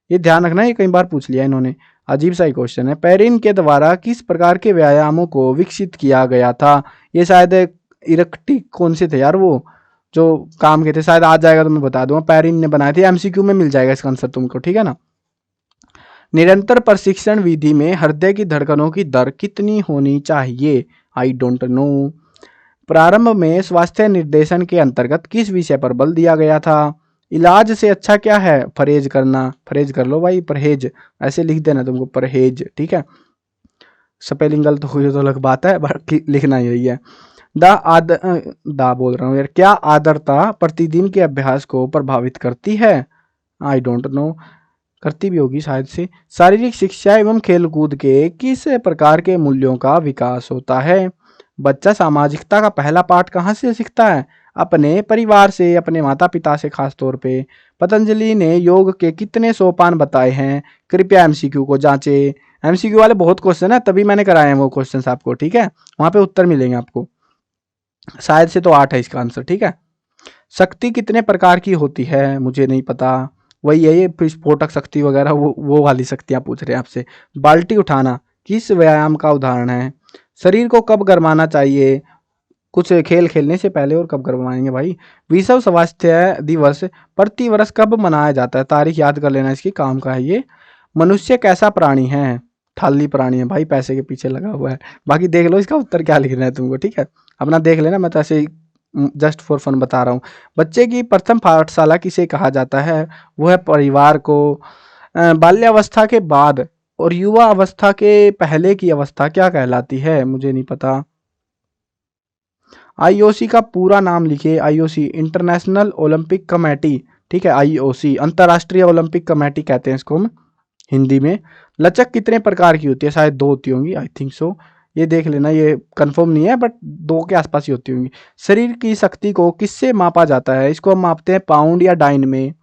ये ध्यान रखना, ये कई बार पूछ लिया इन्होंने। अजीब सा ही क्वेश्चन है। पेरिन के द्वारा किस प्रकार के व्यायामों को विकसित किया गया था? ये शायद इरेक्टिक कौन से थे यार, वो जो काम के थे, शायद आ जाएगा तो मैं बता दूंगा। पेरिन ने बनाए थे, एमसीक्यू में मिल जाएगा इसका आंसर तुमको, ठीक है ना। निरंतर प्रशिक्षण विधि में हृदय की धड़कनों की दर कितनी होनी चाहिए? I don't know. प्रारंभ में स्वास्थ्य निर्देशन के अंतर्गत किस विषय पर बल दिया गया था? इलाज से अच्छा क्या है? परहेज करना। परहेज कर लो भाई, परहेज ऐसे लिख देना तुमको, परहेज, ठीक है। स्पेलिंग गलत हुई तो अलग बात है, बाकी लिखना यही है। दा बोल रहा हूँ यार। क्या आर्द्रता प्रतिदिन के अभ्यास को प्रभावित करती है? आई डोंट नो, करती भी होगी शायद से। शारीरिक शिक्षा एवं खेलकूद के किस प्रकार के मूल्यों का विकास होता है? बच्चा सामाजिकता का पहला पाठ कहाँ से सीखता है? अपने परिवार से, अपने माता पिता से खास तौर पे। पतंजलि ने योग के कितने सोपान बताए हैं? कृपया एमसीक्यू को जांचे। एमसीक्यू वाले बहुत क्वेश्चन है, तभी मैंने कराए हैं वो क्वेश्चन आपको, ठीक है। वहां पे उत्तर मिलेंगे आपको, शायद से तो 8 है इसका आंसर, ठीक है। शक्ति कितने प्रकार की होती है? मुझे नहीं पता। वही है ये विस्फोटक शक्ति वगैरह, वो वाली शक्तियां पूछ रहे हैं आपसे। बाल्टी उठाना किस व्यायाम का उदाहरण है? शरीर को कब गरमाना चाहिए? कुछ खेल खेलने से पहले। और कब गरमाएंगे भाई? विश्व स्वास्थ्य दिवस प्रति वर्ष कब मनाया जाता है? तारीख याद कर लेना इसकी, काम का है ये। मनुष्य कैसा प्राणी है? थाली प्राणी है भाई, पैसे के पीछे लगा हुआ है। बाकी देख लो इसका उत्तर क्या लिखना है तुमको, ठीक है। अपना देख लेना, मैं तो ऐसे जस्ट फॉर फन बता रहा हूँ। बच्चे की प्रथम पाठशाला किसे कहा जाता है? वो है परिवार को। बाल्यावस्था के बाद और युवा अवस्था के पहले की अवस्था क्या कहलाती है? मुझे नहीं पता। आईओसी का पूरा नाम लिखिए। आईओसी इंटरनेशनल ओलंपिक कमेटी, ठीक है। आईओसी अंतर्राष्ट्रीय ओलंपिक कमेटी कहते हैं इसको हम हिंदी में। लचक कितने प्रकार की होती है? शायद 2 होती होंगी, आई थिंक सो। ये देख लेना, ये कंफर्म नहीं है बट 2 के आसपास ही होती होंगी। शरीर की शक्ति को किससे मापा जाता है? इसको हम मापते हैं पाउंड या डाइन में।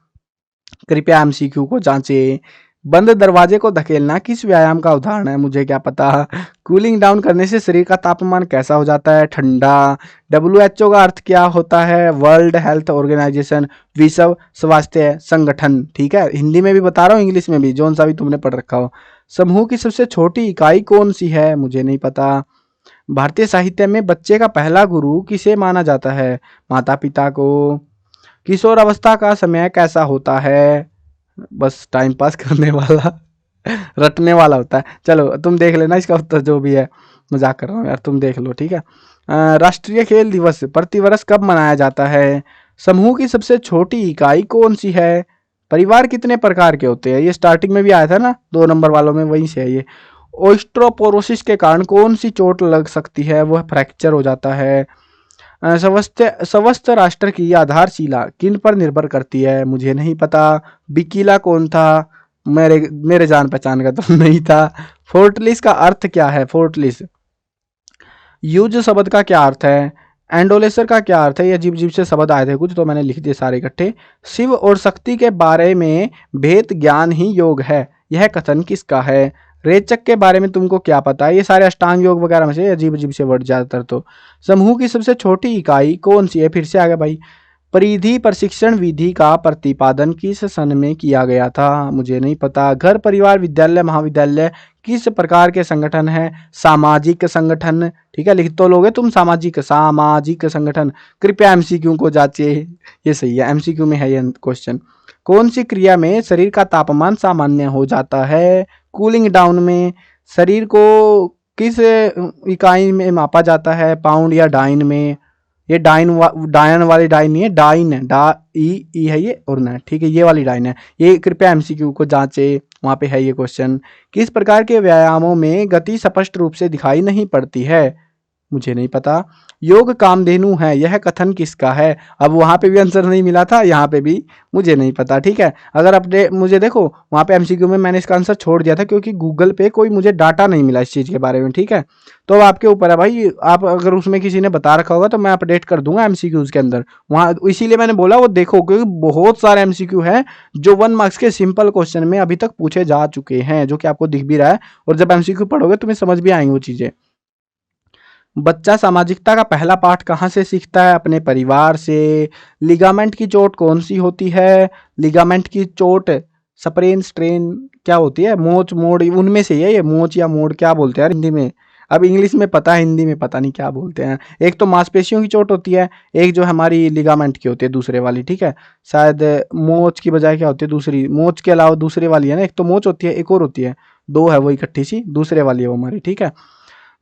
कृपया एमसीक्यू को जांचें। बंद दरवाजे को धकेलना किस व्यायाम का उदाहरण है? मुझे क्या पता। कूलिंग डाउन करने से शरीर का तापमान कैसा हो जाता है? ठंडा। WHO का अर्थ क्या होता है? वर्ल्ड हेल्थ ऑर्गेनाइजेशन, विश्व स्वास्थ्य संगठन, ठीक है। हिंदी में भी बता रहा हूँ, इंग्लिश में भी, जोन सा भी तुमने पढ़ रखा हो। समूह की सबसे छोटी इकाई कौन सी है? मुझे नहीं पता। भारतीय साहित्य में बच्चे का पहला गुरु किसे माना जाता है? माता पिता को। किशोर अवस्था का समय कैसा होता है? बस टाइम पास करने वाला रटने वाला होता है। चलो तुम देख लेना इसका उत्तर जो भी है, मजाक कर रहा हूँ यार, तुम देख लो, ठीक है। राष्ट्रीय खेल दिवस प्रतिवर्ष कब मनाया जाता है? समूह की सबसे छोटी इकाई कौन सी है? परिवार कितने प्रकार के होते हैं? ये स्टार्टिंग में भी आया था ना 2 नंबर वालों में, वहीं से है ये। ओस्ट्रोपोरोसिस के कारण कौन सी चोट लग सकती है? वह फ्रैक्चर हो जाता है। स्वस्थ राष्ट्र की आधारशिला किन पर निर्भर करती है? मुझे नहीं पता। बिकीला कौन था? मेरे जान पहचान का तो नहीं था। फोर्टलिस का अर्थ क्या है? फोर्टलिस यूज शब्द का क्या अर्थ है? एंडोलेसर का क्या अर्थ है? ये अजीब अजीब से शब्द आए थे कुछ, तो मैंने लिख दिए सारे इकट्ठे। शिव और शक्ति के बारे में भेद ज्ञान ही योग है, यह कथन किसका है? रेचक के बारे में तुमको क्या पता है? ये सारे अष्टांग योग वगैरह में से अजीब अजीब से वर्ड ज्यादातर। तो समूह की सबसे छोटी इकाई कौन सी है? फिर से आ गया भाई। परिधि प्रशिक्षण विधि का प्रतिपादन किस सन में किया गया था? मुझे नहीं पता। घर परिवार विद्यालय महाविद्यालय किस प्रकार के संगठन है? सामाजिक संगठन, ठीक है। लिख तो लोगे तुम, सामाजिक सामाजिक संगठन। कृपया एमसीक्यू को जांचे। ये सही है, एमसीक्यू में है ये क्वेश्चन। कौन सी क्रिया में शरीर का तापमान सामान्य हो जाता है? कूलिंग डाउन में। शरीर को किस इकाई में मापा जाता है? पाउंड या डाइन में। ये डायन वाली डाइन नहीं है, डाइन है, ई है ये और ना, ठीक है, ये वाली डाइन है ये। कृपया एमसीक्यू को जांचे, वहां पे है ये क्वेश्चन। किस प्रकार के व्यायामों में गति स्पष्ट रूप से दिखाई नहीं पड़ती है? मुझे नहीं पता। योग कामधेनु है, यह कथन किसका है? अब वहां पे भी आंसर नहीं मिला था, यहाँ पे भी मुझे नहीं पता, ठीक है। अगर अपने मुझे देखो वहां पे एमसीक्यू में मैंने इसका आंसर छोड़ दिया था क्योंकि गूगल पे कोई मुझे डाटा नहीं मिला इस चीज के बारे में, ठीक है। तो अब आपके ऊपर है भाई, आप अगर उसमें किसी ने बता रखा होगा तो मैं अपडेट कर दूंगा एमसीक्यूज के अंदर वहां, इसीलिए मैंने बोला वो देखो, क्योंकि बहुत सारे एमसीक्यू हैं जो 1 मार्क्स के सिंपल क्वेश्चन में अभी तक पूछे जा चुके हैं, जो कि आपको दिख भी रहा है। और जब एमसीक्यू पढ़ोगे तुम्हें समझ भी आएंगी वो चीजें। बच्चा सामाजिकता का पहला पाठ कहाँ से सीखता है? अपने परिवार से। लिगामेंट की चोट कौन सी होती है? लिगामेंट की चोट स्प्रेन, स्ट्रेन क्या होती है? मोच, मोड़, उनमें से ही है ये। मोच या मोड़ क्या बोलते हैं यार हिंदी में? अब इंग्लिश में पता है, हिंदी में पता नहीं क्या बोलते हैं। एक तो मांसपेशियों की चोट होती है, एक जो हमारी लिगामेंट की होती है दूसरे वाली, ठीक है। शायद मोच की बजाय क्या होती है दूसरी, मोच के अलावा दूसरी वाली है ना, एक तो मोच होती है, एक और होती है, दो है वो इकट्ठी सी, दूसरे वाली है वो हमारी, ठीक है।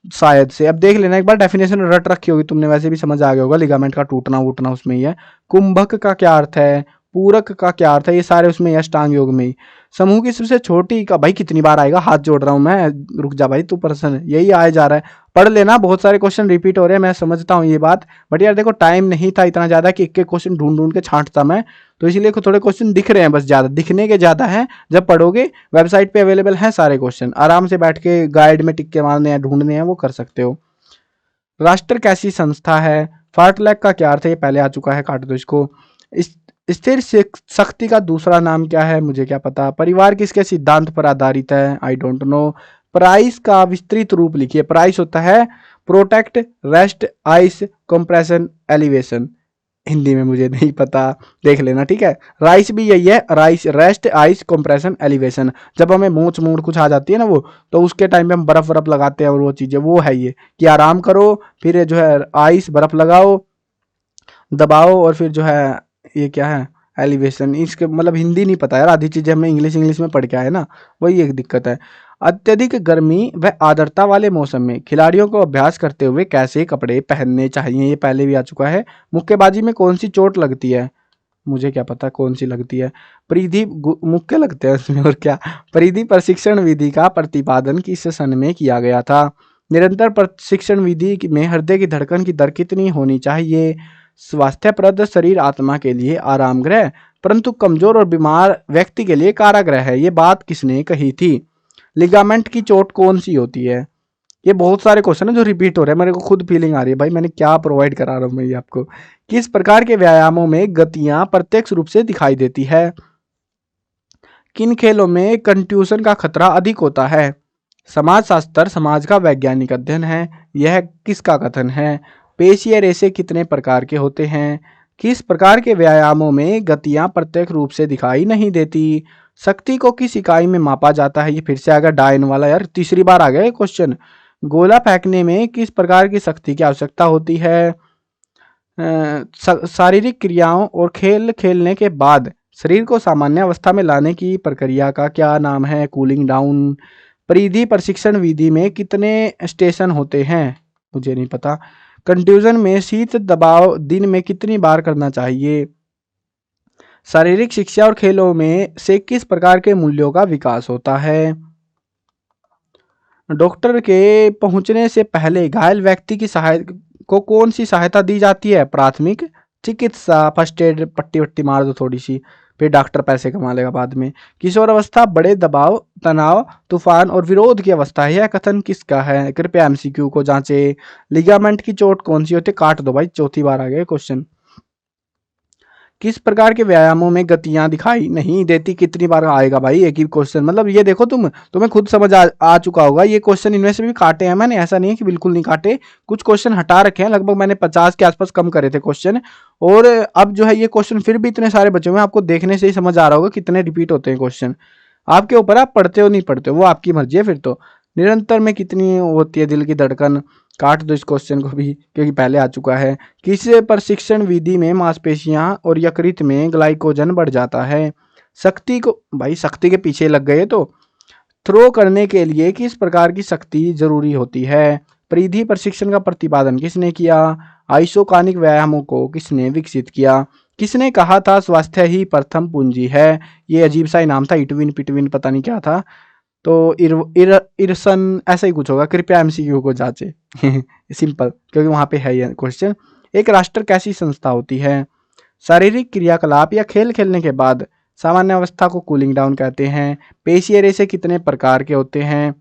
शायद से अब देख लेना एक बार, डेफिनेशन रट रखी होगी तुमने, वैसे भी समझ आ गया होगा, लिगामेंट का टूटना वूटना उसमें ही है। कुंभक का क्या अर्थ है, पूरक का क्या अर्थ है, ये सारे उसमें ही है, अष्टांग योग में ही। समूह की सबसे छोटी का, भाई कितनी बार आएगा, हाथ जोड़ रहा हूं मैं, रुक जा भाई तू पर्सन, यही आए जा रहा है। पढ़ लेना, बहुत सारे क्वेश्चन रिपीट हो रहे हैं, मैं समझता हूँ ये बात, बट यार देखो टाइम नहीं था इतना ज्यादा कि एक एक क्वेश्चन ढूंढ ढूंढ के छांटता मैं, तो इसलिए थोड़े क्वेश्चन दिख रहे हैं बस, ज्यादा दिखने के ज्यादा हैं। जब पढ़ोगे वेबसाइट पे अवेलेबल हैं सारे क्वेश्चन, आराम से बैठ के गाइड में टिक के मारने हैं, ढूंढने हैं, वो कर सकते हो। राष्ट्र कैसी संस्था है, फार्टलैग का क्या अर्थ है, ये पहले आ चुका है, काट दो इसको। स्थिर शक्ति का दूसरा नाम क्या है, मुझे क्या पता। परिवार किसके सिद्धांत पर आधारित है, आई डोंट नो। प्राइस का विस्तृत रूप लिखिए। प्राइस होता है protect, rest, ice, compression, elevation. Hindi में मुझे नहीं पता, देख लेना, ठीक है। राइस भी यही है, rice, rest, ice, compression, elevation. जब हमें मोच मूड कुछ आ जाती है ना वो, तो उसके टाइम पे हम बर्फ वरफ लगाते हैं, और वो चीजें वो है ये कि आराम करो, फिर जो है आइस बर्फ लगाओ, दबाओ, और फिर जो है ये क्या है, एलिवेशन। इसके मतलब हिंदी नहीं पता यार, आधी चीजें हमें इंग्लिश इंग्लिश में पढ़ के आए ना, वही एक दिक्कत है। अत्यधिक गर्मी व आर्द्रता वाले मौसम में खिलाड़ियों को अभ्यास करते हुए कैसे कपड़े पहनने चाहिए, ये पहले भी आ चुका है। मुक्केबाजी में कौन सी चोट लगती है, मुझे क्या पता कौन सी लगती है। परिधि मुक्के लगते हैं उसमें, और क्या। परिधि प्रशिक्षण विधि का प्रतिपादन किस सन में किया गया था। निरंतर प्रशिक्षण विधि में हृदय की धड़कन की दर कितनी होनी चाहिए। स्वास्थ्यप्रद शरीर आत्मा के लिए आराम गृह, परंतु कमजोर और बीमार व्यक्ति के लिए कारागृह है, ये बात किसने कही थी। लिगामेंट की चोट कौन सी होती है। ये बहुत सारे क्वेश्चन है जो रिपीट हो रहे हैं, मेरे को खुद फीलिंग आ रही है भाई, मैंने क्या प्रोवाइड करा रहा हूँ मैं ये आपको। किस प्रकार के व्यायामों में गतियां प्रत्यक्ष रूप से दिखाई देती है। किन खेलों में कंट्यूशन का खतरा अधिक होता है। समाज शास्त्र समाज का वैज्ञानिक अध्ययन है, यह किसका कथन है। पेशीय रेशे कितने प्रकार के होते हैं। किस प्रकार के व्यायामों में गतियां प्रत्यक्ष रूप से दिखाई नहीं देती। शक्ति को किस इकाई में मापा जाता है, ये फिर से आ गया डायन वाला यार, तीसरी बार आ गया ये क्वेश्चन। गोला फेंकने में किस प्रकार की शक्ति की आवश्यकता होती है। शारीरिक क्रियाओं और खेल खेलने के बाद शरीर को सामान्य अवस्था में लाने की प्रक्रिया का क्या नाम है, कूलिंग डाउन। परिधि प्रशिक्षण विधि में कितने स्टेशन होते हैं, मुझे नहीं पता। कंट्यूजन में शीत दबाव दिन में कितनी बार करना चाहिए। शारीरिक शिक्षा और खेलों में से किस प्रकार के मूल्यों का विकास होता है। डॉक्टर के पहुंचने से पहले घायल व्यक्ति की सहायता को कौन सी सहायता दी जाती है। प्राथमिक चिकित्सा, फर्स्ट एड, पट्टी वट्टी मार दो थोड़ी सी, फिर डॉक्टर पैसे कमा लेगा बाद में। किशोर अवस्था बड़े दबाव, तनाव, तूफान और विरोध की अवस्था है, यह कथन किसका है। कृपया एमसीक्यू को जांचे। लिगामेंट की चोट कौन सी होती है, काट दो भाई, चौथी बार आ गया क्वेश्चन। किस प्रकार के व्यायामों में गतियां दिखाई नहीं देती, कितनी बार आएगा भाई एक ही क्वेश्चन, मतलब ये देखो तुम्हें खुद समझ आ चुका होगा। ये क्वेश्चन इनमें से भी काटे हैं मैंने, ऐसा नहीं है कि बिल्कुल नहीं काटे, कुछ क्वेश्चन हटा रखे हैं, लगभग मैंने 50 के आसपास कम करे थे क्वेश्चन। और अब जो है ये क्वेश्चन फिर भी इतने सारे बचे हुए हैं, आपको देखने से ही समझ आ रहा होगा कितने रिपीट होते हैं क्वेश्चन। आपके ऊपर, आप पढ़ते हो नहीं पढ़ते हो वो आपकी मर्जी है फिर तो। निरंतर में कितनी होती है दिल की धड़कन, काट दो इस क्वेश्चन को भी क्योंकि पहले आ चुका है। किस प्रशिक्षण विधि में मांसपेशियां और यकृत में ग्लाइकोजन बढ़ जाता है। शक्ति को, भाई शक्ति के पीछे लग गए तो। थ्रो करने के लिए किस प्रकार की शक्ति जरूरी होती है। परिधि प्रशिक्षण का प्रतिपादन किसने किया। आइसोकानिक व्यायामों को किसने विकसित किया। किसने कहा था स्वास्थ्य ही प्रथम पूंजी है, ये अजीब सा इनाम था, इटविन पिटविन पता नहीं क्या था, तो इरसन ऐसा ही कुछ होगा। कृपया एमसीक्यू को जांचे सिंपल, क्योंकि वहां पे है ये क्वेश्चन। एक राष्ट्र कैसी संस्था होती है। शारीरिक क्रियाकलाप या खेल खेलने के बाद सामान्य अवस्था को कूलिंग डाउन कहते हैं। पेशीय रेशे कितने प्रकार के होते हैं।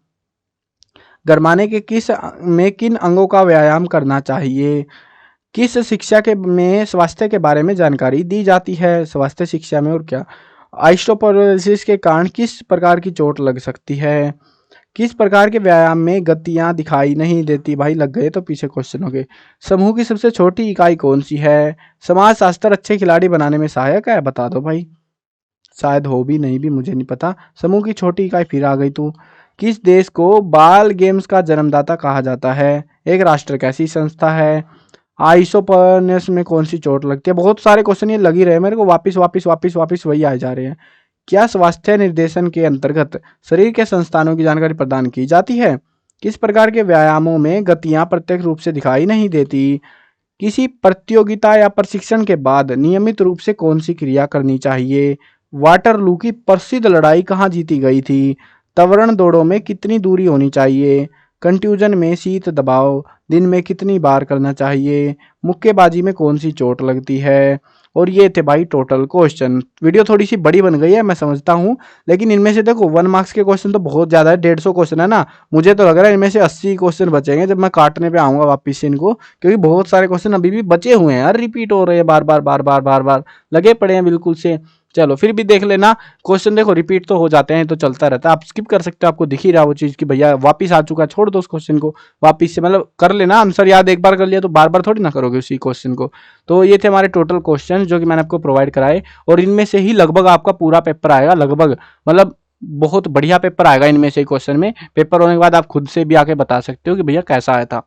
गरमाने के किन अंगों का व्यायाम करना चाहिए। किस शिक्षा के में स्वास्थ्य के बारे में जानकारी दी जाती है, स्वास्थ्य शिक्षा में, और क्या। ऑस्टियोपोरोसिस के कारण किस प्रकार की चोट लग सकती है। किस प्रकार के व्यायाम में गतियां दिखाई नहीं देती, भाई लग गए तो पीछे क्वेश्चन हो गए। समूह की सबसे छोटी इकाई कौन सी है। समाज शास्त्र अच्छे खिलाड़ी बनाने में सहायक है, बता दो भाई। शायद हो भी नहीं भी, मुझे नहीं पता। समूह की छोटी इकाई फिर आ गई तू। किस देश को बाल गेम्स का जन्मदाता कहा जाता है? एक राष्ट्र कैसी संस्था है? आइसोपनेस में कौन सी चोट लगती है? बहुत सारे क्वेश्चन ये लग ही रहे हैं मेरे को, वापिस वापिस वापिस वापिस वही आए जा रहे हैं। क्या स्वास्थ्य निर्देशन के अंतर्गत शरीर के संस्थानों की जानकारी प्रदान की जाती है? किस प्रकार के व्यायामों में गतियां प्रत्यक्ष रूप से दिखाई नहीं देती? किसी प्रतियोगिता या प्रशिक्षण के बाद नियमित रूप से कौन सी क्रिया करनी चाहिए? वाटरलू की प्रसिद्ध लड़ाई कहाँ जीती गई थी? त्वरण दौड़ों में कितनी दूरी होनी चाहिए? कंट्यूजन में शीत दबाव दिन में कितनी बार करना चाहिए? मुक्केबाजी में कौन सी चोट लगती है? और ये थे भाई टोटल क्वेश्चन। वीडियो थोड़ी सी बड़ी बन गई है मैं समझता हूँ, लेकिन इनमें से देखो 1 मार्क्स के क्वेश्चन तो बहुत ज़्यादा है, 150 क्वेश्चन है ना। मुझे तो लग रहा है इनमें से 80 क्वेश्चन बचेंगे जब मैं काटने पे आऊँगा वापस से इनको, क्योंकि बहुत सारे क्वेश्चन अभी भी बचे हुए हैं यार, रिपीट हो रहे हैं बार बार बार बार बार बार, लगे पड़े हैं बिल्कुल से। चलो फिर भी देख लेना क्वेश्चन, देखो रिपीट तो हो जाते हैं तो चलता रहता है, आप स्किप कर सकते हो, आपको दिख ही रहा वो चीज़ कि भैया वापस आ चुका, छोड़ दो उस क्वेश्चन को, वापस से मतलब कर लेना आंसर याद, एक बार कर लिया तो बार बार थोड़ी ना करोगे उसी क्वेश्चन को। तो ये थे हमारे टोटल क्वेश्चन जो कि मैंने आपको प्रोवाइड कराए, और इनमें से ही लगभग आपका पूरा पेपर आएगा, लगभग मतलब बहुत बढ़िया पेपर आएगा इनमें से क्वेश्चन में। पेपर होने के बाद आप खुद से भी आके बता सकते हो कि भैया कैसा आया था,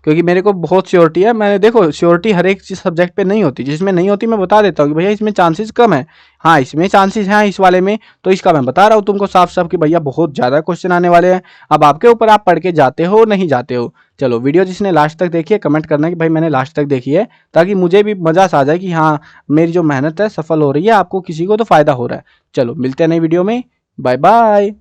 क्योंकि मेरे को बहुत श्योरिटी है। मैंने देखो श्योरिटी हर एक सब्जेक्ट पे नहीं होती, जिसमें नहीं होती मैं बता देता हूँ कि भैया इसमें चांसेस कम है, हाँ इसमें चांसेस हैं इस वाले में, तो इसका मैं बता रहा हूँ तुमको साफ साफ कि भैया बहुत ज़्यादा क्वेश्चन आने वाले हैं। अब आपके ऊपर, आप पढ़ के जाते हो नहीं जाते हो। चलो वीडियो जिसने लास्ट तक देखी है कमेंट करना कि भाई मैंने लास्ट तक देखी है, ताकि मुझे भी मजा आ जाए कि हाँ मेरी जो मेहनत है सफल हो रही है, आपको किसी को तो फायदा हो रहा है। चलो मिलते हैं नई वीडियो में, बाय बाय।